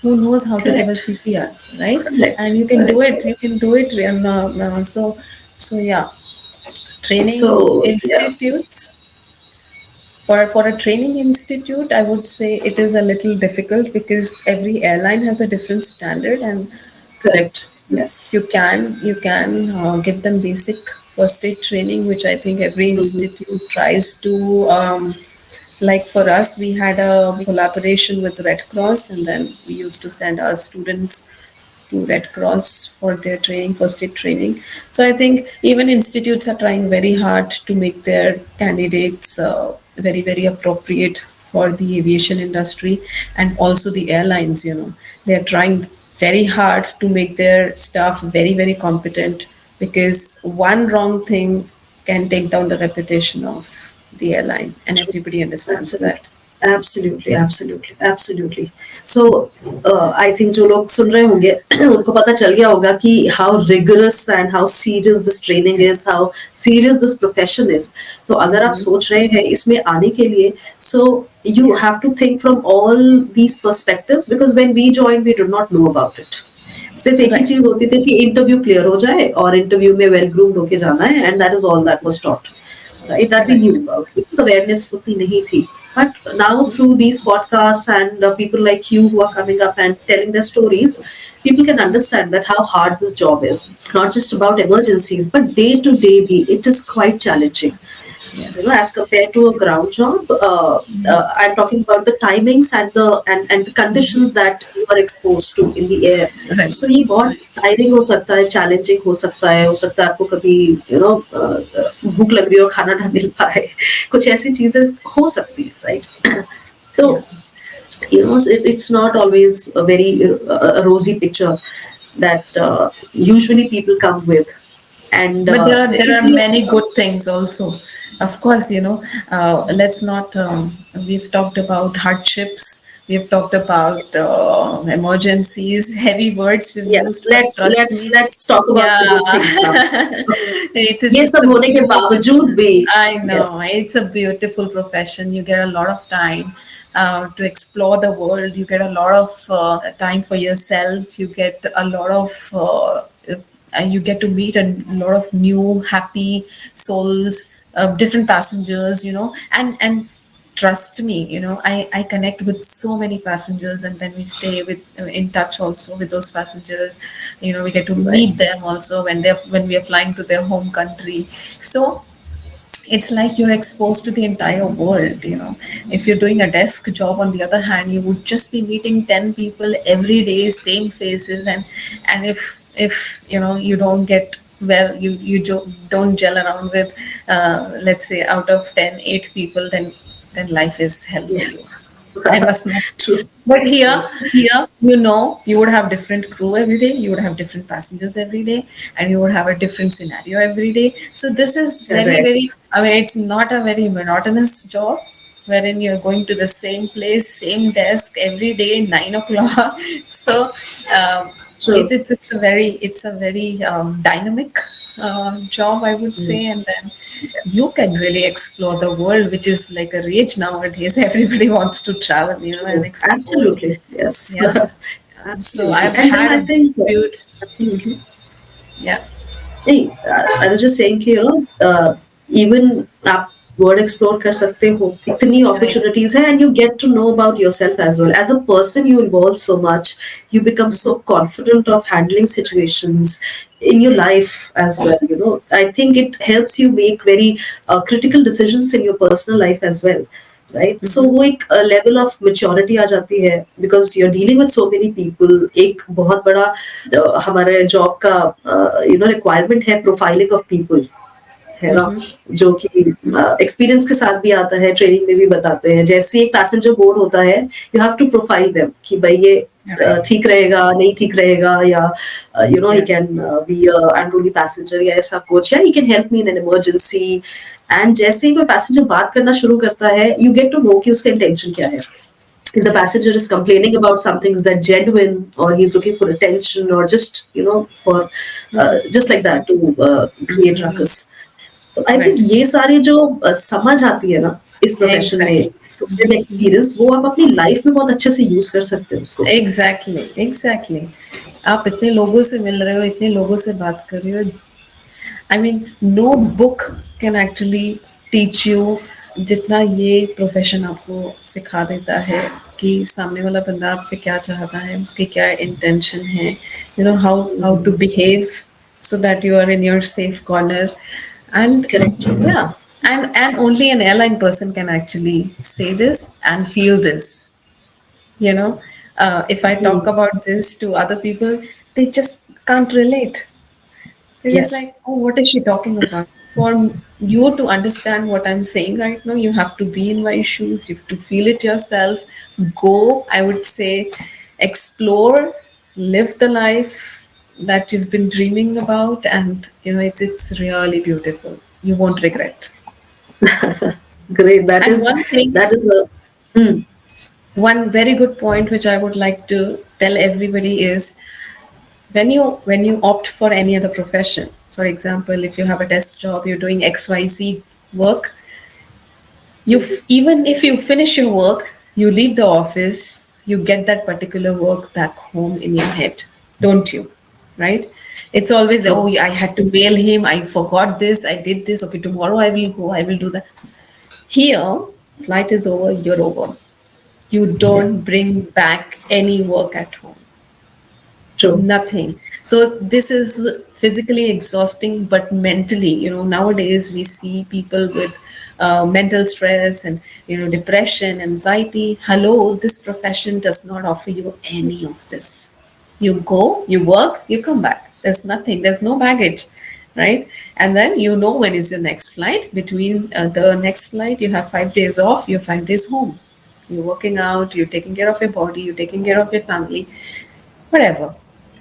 Who knows how to give a Correct. CPR, right? Correct. And you can do Correct. it. You can do it. And so yeah, training So yeah. institutes. For a training institute, I would say it is a little difficult because every airline has a different standard, and Correct. Yes. you can give them basic first aid training, which I think every institute tries to. Like for us, we had a collaboration with Red Cross, and then we used to send our students to Red Cross for their training, first aid training. So I think even institutes are trying very hard to make their candidates very, very appropriate for the aviation industry, and also the airlines. They're trying very hard to make their staff very, very competent, because one wrong thing can take down the reputation of the airline, and everybody understands Absolutely. that. Absolutely. So I think जो लोग सुन रहे होंगे उनको पता चल गया होगा कि how rigorous and how serious this training is, how serious this profession is. तो अगर आप सोच रहे हैं इसमें आने के लिए, so you have to think from all these perspectives, because when we joined we did not know about it. सिर्फ एक ही Right. चीज होती थी कि इंटरव्यू क्लियर हो जाए और इंटरव्यू में वेल ग्रूम्ड होके जाना है, and that is all that was taught, right? That we knew about. Because awareness उतनी नहीं थी. But now through these podcasts and people like you who are coming up and telling their stories, people can understand that how hard this job is. Not just about emergencies, but day to day, it is quite challenging. Yes. As compared to a ground job, I'm talking about the timings and the conditions that you are exposed to in the air. Right. So ये बहुत tiring हो सकता है, challenging हो सकता है आपको कभी भूख लग रही हो, खाना ना मिल पाए, कुछ ऐसी चीजें हो सकती है, right? तो it's not always a very rosy picture. that usually people come with. And But there are इसलिए many good things also. Of course, let's not. We've talked about hardships. We've talked about emergencies. Heavy words we've yes, used, but trust me, let's talk about the yeah, good things now. it's ये it's सब a होने के beautiful. बावजूद भी, I know yes, it's a beautiful profession. You get a lot of time to explore the world. You get a lot of time for yourself. You get a lot of you get to meet a lot of new happy souls, different passengers, and trust me, I connect with so many passengers, and then we stay with in touch also with those passengers. We get to right, meet them also when we are flying to their home country. So it's like you're exposed to the entire world. If you're doing a desk job, on the other hand, you would just be meeting 10 people every day, same faces, and if you don't get well, don't gel around with, let's say, out of 10, 8 people, then life is hell for you. yes, I must not. true, But here, true, here, you would have different crew every day, you would have different passengers every day, and you would have a different scenario every day. So this is very, correct, very, I mean, it's not a very monotonous job wherein you're going to the same place, same desk every day, 9 o'clock. So true, it's a very dynamic job, I would mm, say, and then yes. you can really explore the world, which is like a rage nowadays. Everybody wants to travel, and True. explore. Absolutely. Yes. Yeah. So Absolutely. I've And then had I a think, beaut. absolutely. Yeah. नहीं, I was just saying कि even आप word explore कर सकते हो, इतनी Right. opportunities है, and you get to know about yourself as well. As a person, you evolve so much. You become so confident of handling situations in your life as well. I think it helps you make very critical decisions in your personal life as well. Right, so वो एक level of maturity आ जाती है, because you are dealing with so many people. एक बहुत बड़ा हमारे job का रिक्वायरमेंट है प्रोफाइलिंग ऑफ पीपल, है ना, जो कि एक्सपीरियंस के साथ भी आता है, ट्रेनिंग में भी बताते हैं. जैसे एक पैसेंजर बोर्ड होता है, you have to profile them कि भाई ये Right. ठीक रहेगा, नहीं ठीक रहेगा, या ही Yeah. Can be unruly passenger, या ऐसा कुछ, या he can help me in an emergency. And जैसे ही कोई पैसेंजर बात करना शुरू करता है, यू गेट टू नो कि उसका इंटेंशन क्या है. If the passenger is complaining about something that genuine, or he's looking for attention, or just for just like that to create ruckus. तो आई थिंक Right. ये सारे जो समझ आती है ना इस प्रोफेशन में, Exactly. तो विद एक्सपीरियंस वो आप अपनी लाइफ में बहुत अच्छे से यूज कर सकते हो उसको. Exactly. Exactly. आप इतने लोगों से मिल रहे हो, इतने लोगों से बात कर रहे हो. I mean, no book can actually teach you जितना ये प्रोफेशन आपको सिखा देता है कि सामने वाला बंदा आपसे क्या चाहता है, उसकी क्या इंटेंशन है, how to behave so that you are in your safe corner. And correct. yeah, and only an airline person can actually say this and feel this. If I talk about this to other people, they just can't relate. They're just like, Yes. oh, what is she talking about? For you to understand what I'm saying right now, you have to be in my shoes, you have to feel it yourself. Go, I would say, explore, live the life that you've been dreaming about, and it's really beautiful. You won't regret. Great. That And is one thing, that is a hmm. one very good point which I would like to tell everybody is when you opt for any other profession, for example, if you have a desk job, you're doing XYZ work, even if you finish your work, you leave the office, you get that particular work back home in your head, don't you? Right? It's always, oh, True. I had to mail him, I forgot this, I did this, okay, tomorrow I will go, I will do that. Here, flight is over, you're over. You Yeah. don't bring back any work at home. True. Nothing. So this is physically exhausting, but mentally, nowadays we see people with mental stress and depression, anxiety. Hello, this profession does not offer you any of this. You go, you work, you come back. There's nothing. There's no baggage, right? And then when is your next flight. Between the next flight, you have 5 days off. You're 5 days home. You're working out. You're taking care of your body. You're taking care of your family. Whatever.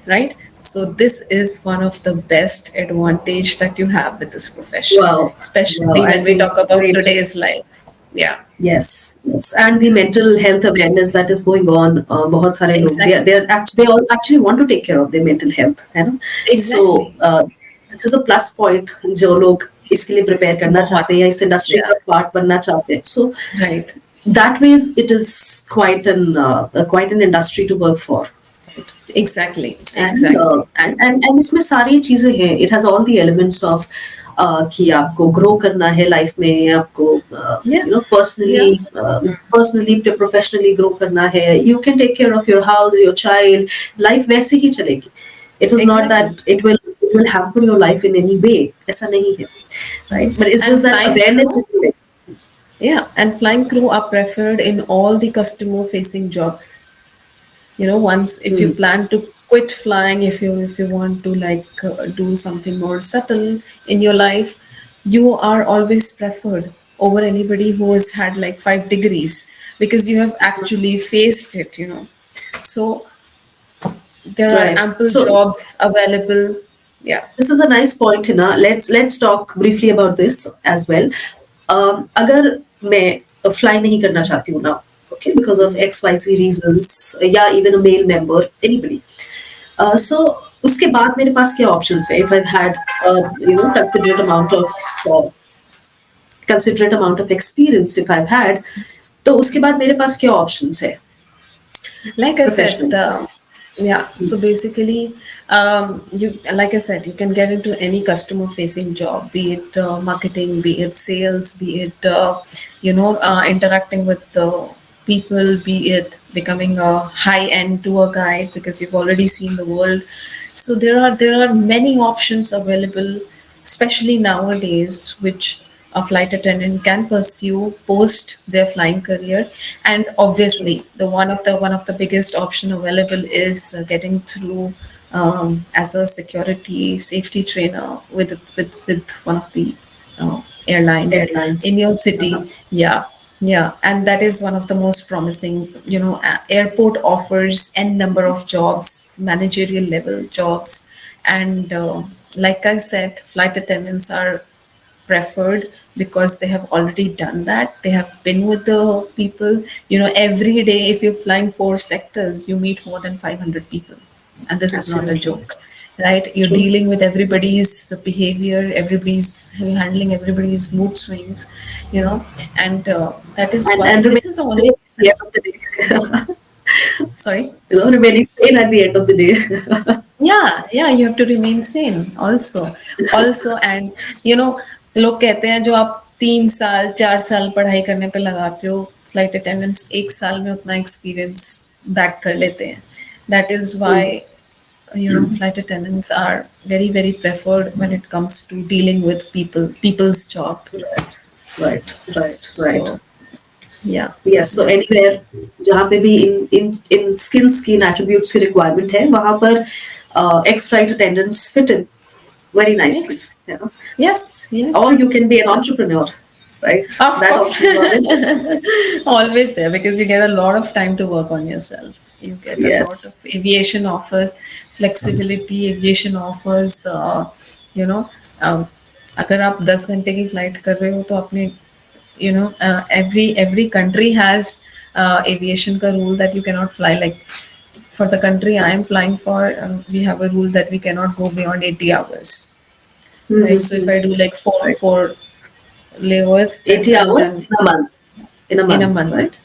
right? So this is one of the best advantage that you have with this profession, Wow. Wow. especially I when we think talk about great. today's life. Yeah, Yes, yes, and the mental health awareness that is going on. बहुत सारे लोग they exactly, are actually they all actually want to take care of their mental health, है ना? So exactly. this is a plus point जो लोग इसके लिए prepare करना चाहते बहुत, हैं या इस industry yeah, का part बनना चाहते हैं. So right. that ways it is quite an industry to work for. Right? Exactly, And exactly. and इसमें सारी चीजें हैं. It has all the elements of कि आपको grow करना है life में, आपको Yeah, personally yeah, personally professionally grow करना है. You can take care of your house, your child. Life वैसे ही चलेगी. It is not exactly. that it will hamper your life in any way. ऐसा नहीं है, right? But it's And just that flying awareness. crew, yeah, and flying crew are preferred in all the customer facing jobs. Once if you Hmm. plan to quit flying, if you want to like do something more subtle in your life, you are always preferred over anybody who has had like 5 degrees, because you have actually faced it. So there are Right. ample So jobs available. Yeah. this is a nice point, Hina. Let's talk briefly about this as well. अगर मैं fly नहीं करना चाहती हूँ ना, okay, because of XYZ reasons, या even a male member, anybody. So उसके बाद मेरे पास क्या options है? If I've had uh, considerate amount of experience, if I've had, तो उसके बाद मेरे पास क्या options है Like I said, professionally? yeah. So basically, you like I said, you can get into any customer-facing job, be it marketing, be it sales, be it interacting with the people, be it becoming a high-end tour guide because you've already seen the world. So there are many options available, especially nowadays, which a flight attendant can pursue post their flying career. And True. obviously the one of the biggest option available is getting through as a security safety trainer with one of the airlines in Airlines. your city. Yeah, yeah, and that is one of the most promising. Airport offers n number of jobs, managerial level jobs, and like I said, flight attendants are preferred because they have already done that. They have been with the people. Every day, if you're flying 4 sectors, you meet more than 500 people. And this is not a Absolutely. joke, right? You're True. dealing with everybody's behavior, you're handling everybody's mood swings, and that is And why and this remaining is the sane only at the reason. end of the day. Sorry. Remaining sane at the end of the day. Yeah, you have to remain sane also. And you know लोग कहते हैं जो आप 3 साल 4 साल पढ़ाई करने पे लगाते हो, फ्लाइट अटेंडेंट्स 1 साल में उतना एक्सपीरियंस बैक कर लेते हैं. That is Hmm. Why flight attendants are very very preferred when it comes to dealing with people's job. Right, right, right, right. So yeah, Yes, so yeah. anywhere जहाँ पे भी in skills की in attributes की requirement है, वहाँ पर ex flight attendants fit in very nicely. Thanks. You know? Yes, Or yes. you can be an entrepreneur, right? Of That course. option is always there. Always there, because you get a lot of time to work on yourself. You get a lot of Yes. aviation offers, flexibility, aviation offers, you know, um, अगर आप 10 घंटे की flight कर रहे हो तो आपने every country has aviation का rule that you cannot fly, like for the country I am flying for, we have a rule that we cannot go beyond 80 hours, right? So if Mm-hmm. I do like Right. four layovers, then 80 I'm hours done in a month. In a in a month, month.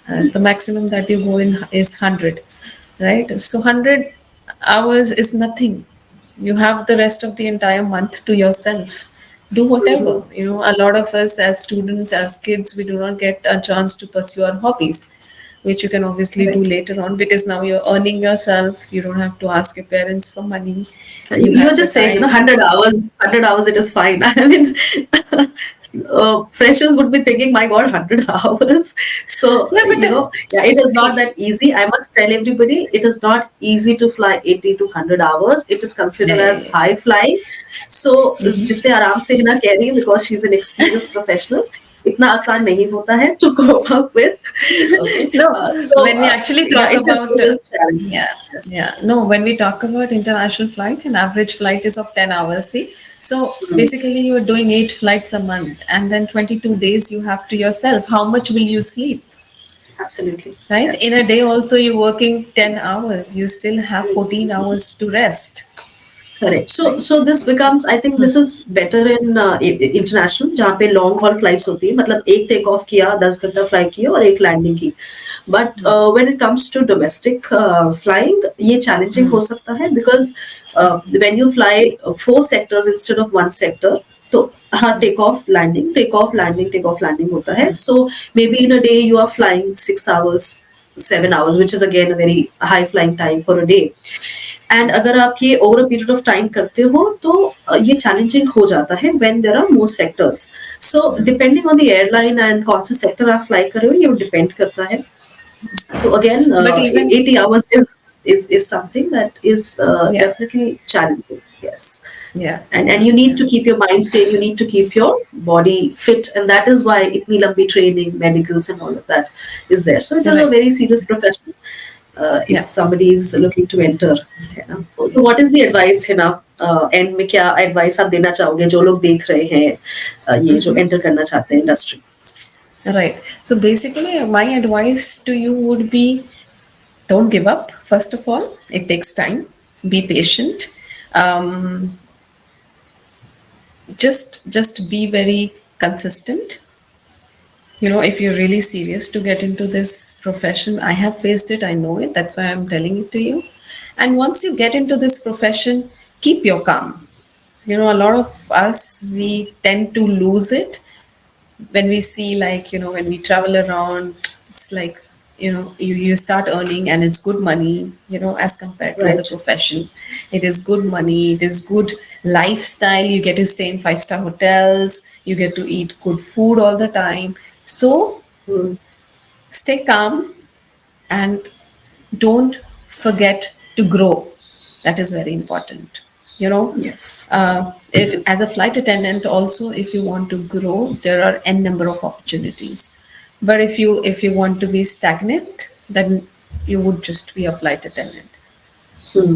right? The maximum that you go in is 100, right? So 100 hours is nothing. You have the rest of the entire month to yourself. Do whatever. Mm-hmm. A lot of us as students, as kids, we do not get a chance to pursue our hobbies, which you can obviously do Right. later on, because now you're earning yourself. You don't have to ask your parents for money. You You're have the just saying, time. 100 hours, 100 hours, it is fine. I mean, freshers would be thinking, my God, 100 hours. So, Yeah, but yeah, it is not see, that easy. I must tell everybody, it is not easy to fly 80 to 100 hours. It is considered as eh, high flying. So, जितने आराम से हिना कह रही है, because she's an experienced professional. इतना आसान नहीं होता है to cope up with. Okay. No, So, when we actually yeah, talk it about, is challenging. yeah, Yes. yeah. No, when we talk about international flights, an average flight is of 10 hours. See, so Mm, basically you're doing 8 flights a month, and then 22 days you have to yourself. How much will you sleep? absolutely. Right? In Yes. a day, also, you're working 10 hours, you still have 14 hours to rest. Correct. So, Right? so this becomes, I think this is better in international, जहाँ पे long haul flights होती है, मतलब एक take off किया, 10 घंटा fly किया और एक landing की. But when it comes to domestic flying, ये challenging हो सकता है because when you fly 4 sectors instead of 1 sector, तो हाँ take off landing take off landing होता है. So maybe in a day you are flying 6 hours, 7 hours, which is again a very high flying time for a day. And अगर आप ये over a period of time करते हो तो ये challenging हो जाता है when there are more sectors. So depending on the airline and कौन से सेक्टर आप फ्लाई कर रहे हो, ये डिपेंड करता है. तो again But even, 80 hours is something that is yeah, definitely challenging. Yes. yeah, And yeah, you need yeah. to keep your mind sane, you need to keep your body fit, and that is why itni lambi training, medicals and all of that is there. So it is a Right. very serious profession Yeah. if somebody is looking to enter, है ना. So what is the advice, है ना, and में क्या advice आप देना चाहोगे जो लोग देख रहे हैं ये जो एंटर करना चाहते हैं industry. Right. So basically, my advice to you would be, don't give up. First of all, it takes time. Be patient. Um, just be very consistent. You know, if you're really serious to get into this profession, I have faced it. I know it. That's why I'm telling it to you. And once you get into this profession, keep your calm. You know, a lot of us, we tend to lose it when we see, like, you know, when we travel around. It's like, you know, you start earning and it's good money, you know, as compared to other Right. profession. It is good money, it is good lifestyle. You get to stay in 5-star hotels, you get to eat good food all the time. So Hmm. stay calm and don't forget to grow. That is very important. You know, Yes. if as a flight attendant, also, if you want to grow, there are n number of opportunities. But if you want to be stagnant, then you would just be a flight attendant. Hmm.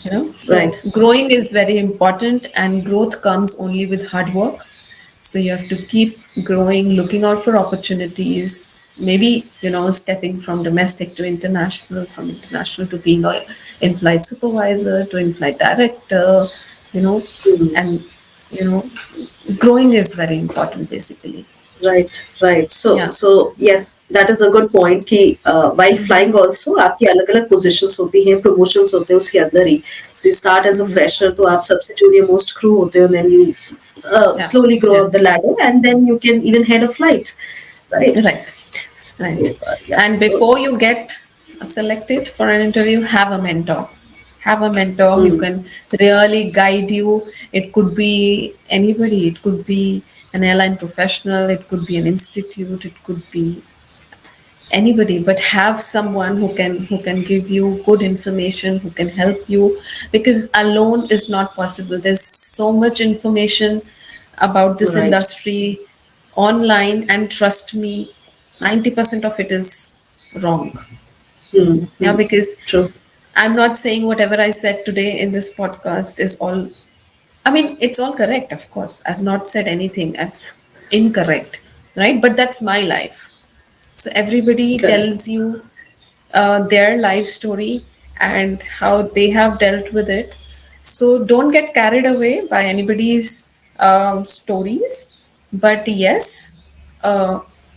You know, so Right. growing is very important, and growth comes only with hard work. So you have to keep growing, looking out for opportunities, maybe, you know, stepping from domestic to international, from international to being a in-flight supervisor to in-flight director, you know. Hmm. And, you know, growing is very important basically. Right, right. So, Yeah. so yes, that is a good point कि while flying also आपकी अलग-अलग positions होती हैं, promotions होते हैं उसके अंदर ही. So you start as a fresher, तो आप सबसे junior most crew होते हो, and then you Yeah. slowly grow Yeah. up the ladder, and then you can even head a flight, right? Right. So, Right. yeah. And So, before you get selected for an interview, have a mentor. Have a mentor who hmm, can really guide you. It could be anybody, it could be an airline professional, it could be an institute, it could be anybody, but have someone who can give you good information, who can help you, because alone is not possible. There's so much information about this right. industry online, and trust me, 90% of it is wrong. Hmm, Yeah, hmm. because True. I'm not saying whatever I said today in this podcast is all, I mean, it's all correct, of course. I've not said anything incorrect, right? But that's my life. So everybody Correct. tells you their life story and how they have dealt with it. So don't get carried away by anybody's stories. But yes,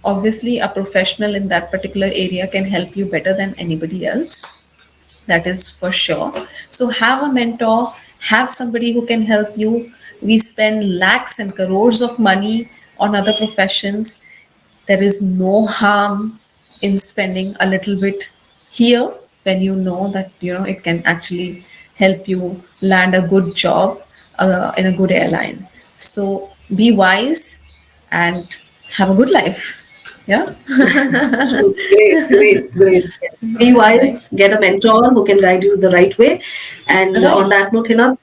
obviously, a professional in that particular area can help you better than anybody else. That is for sure. So have a mentor, have somebody who can help you. We spend lakhs and crores of money on other professions. There is no harm in spending a little bit here when you know that, you know, it can actually help you land a good job in a good airline. So be wise and have a good life. Yeah. True. Great, great, great. Yes. Be Right. wise, get a mentor who can guide you the right way. And on Right. that note, Hina,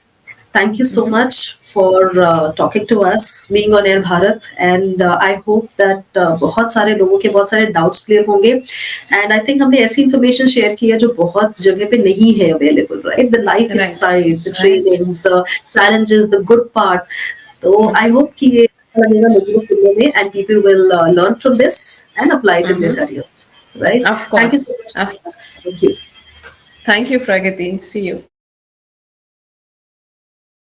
Thank you so much for talking to us, being on Air Bharat, and I hope that बहुत सारे लोगों के बहुत सारे doubts clear होंगे, and I think हमने ऐसी information share की है जो बहुत जगह पे नहीं है available, right? The life Right. inside, the Right. trainings, the challenges, the good part. तो I hope कि ये अच्छा लगेगा लोगों को सुनने में, and people will learn from this and apply it in their career, right? Of Thank you course. so much. Of course. Thank you. Thank you, Pragati. See you.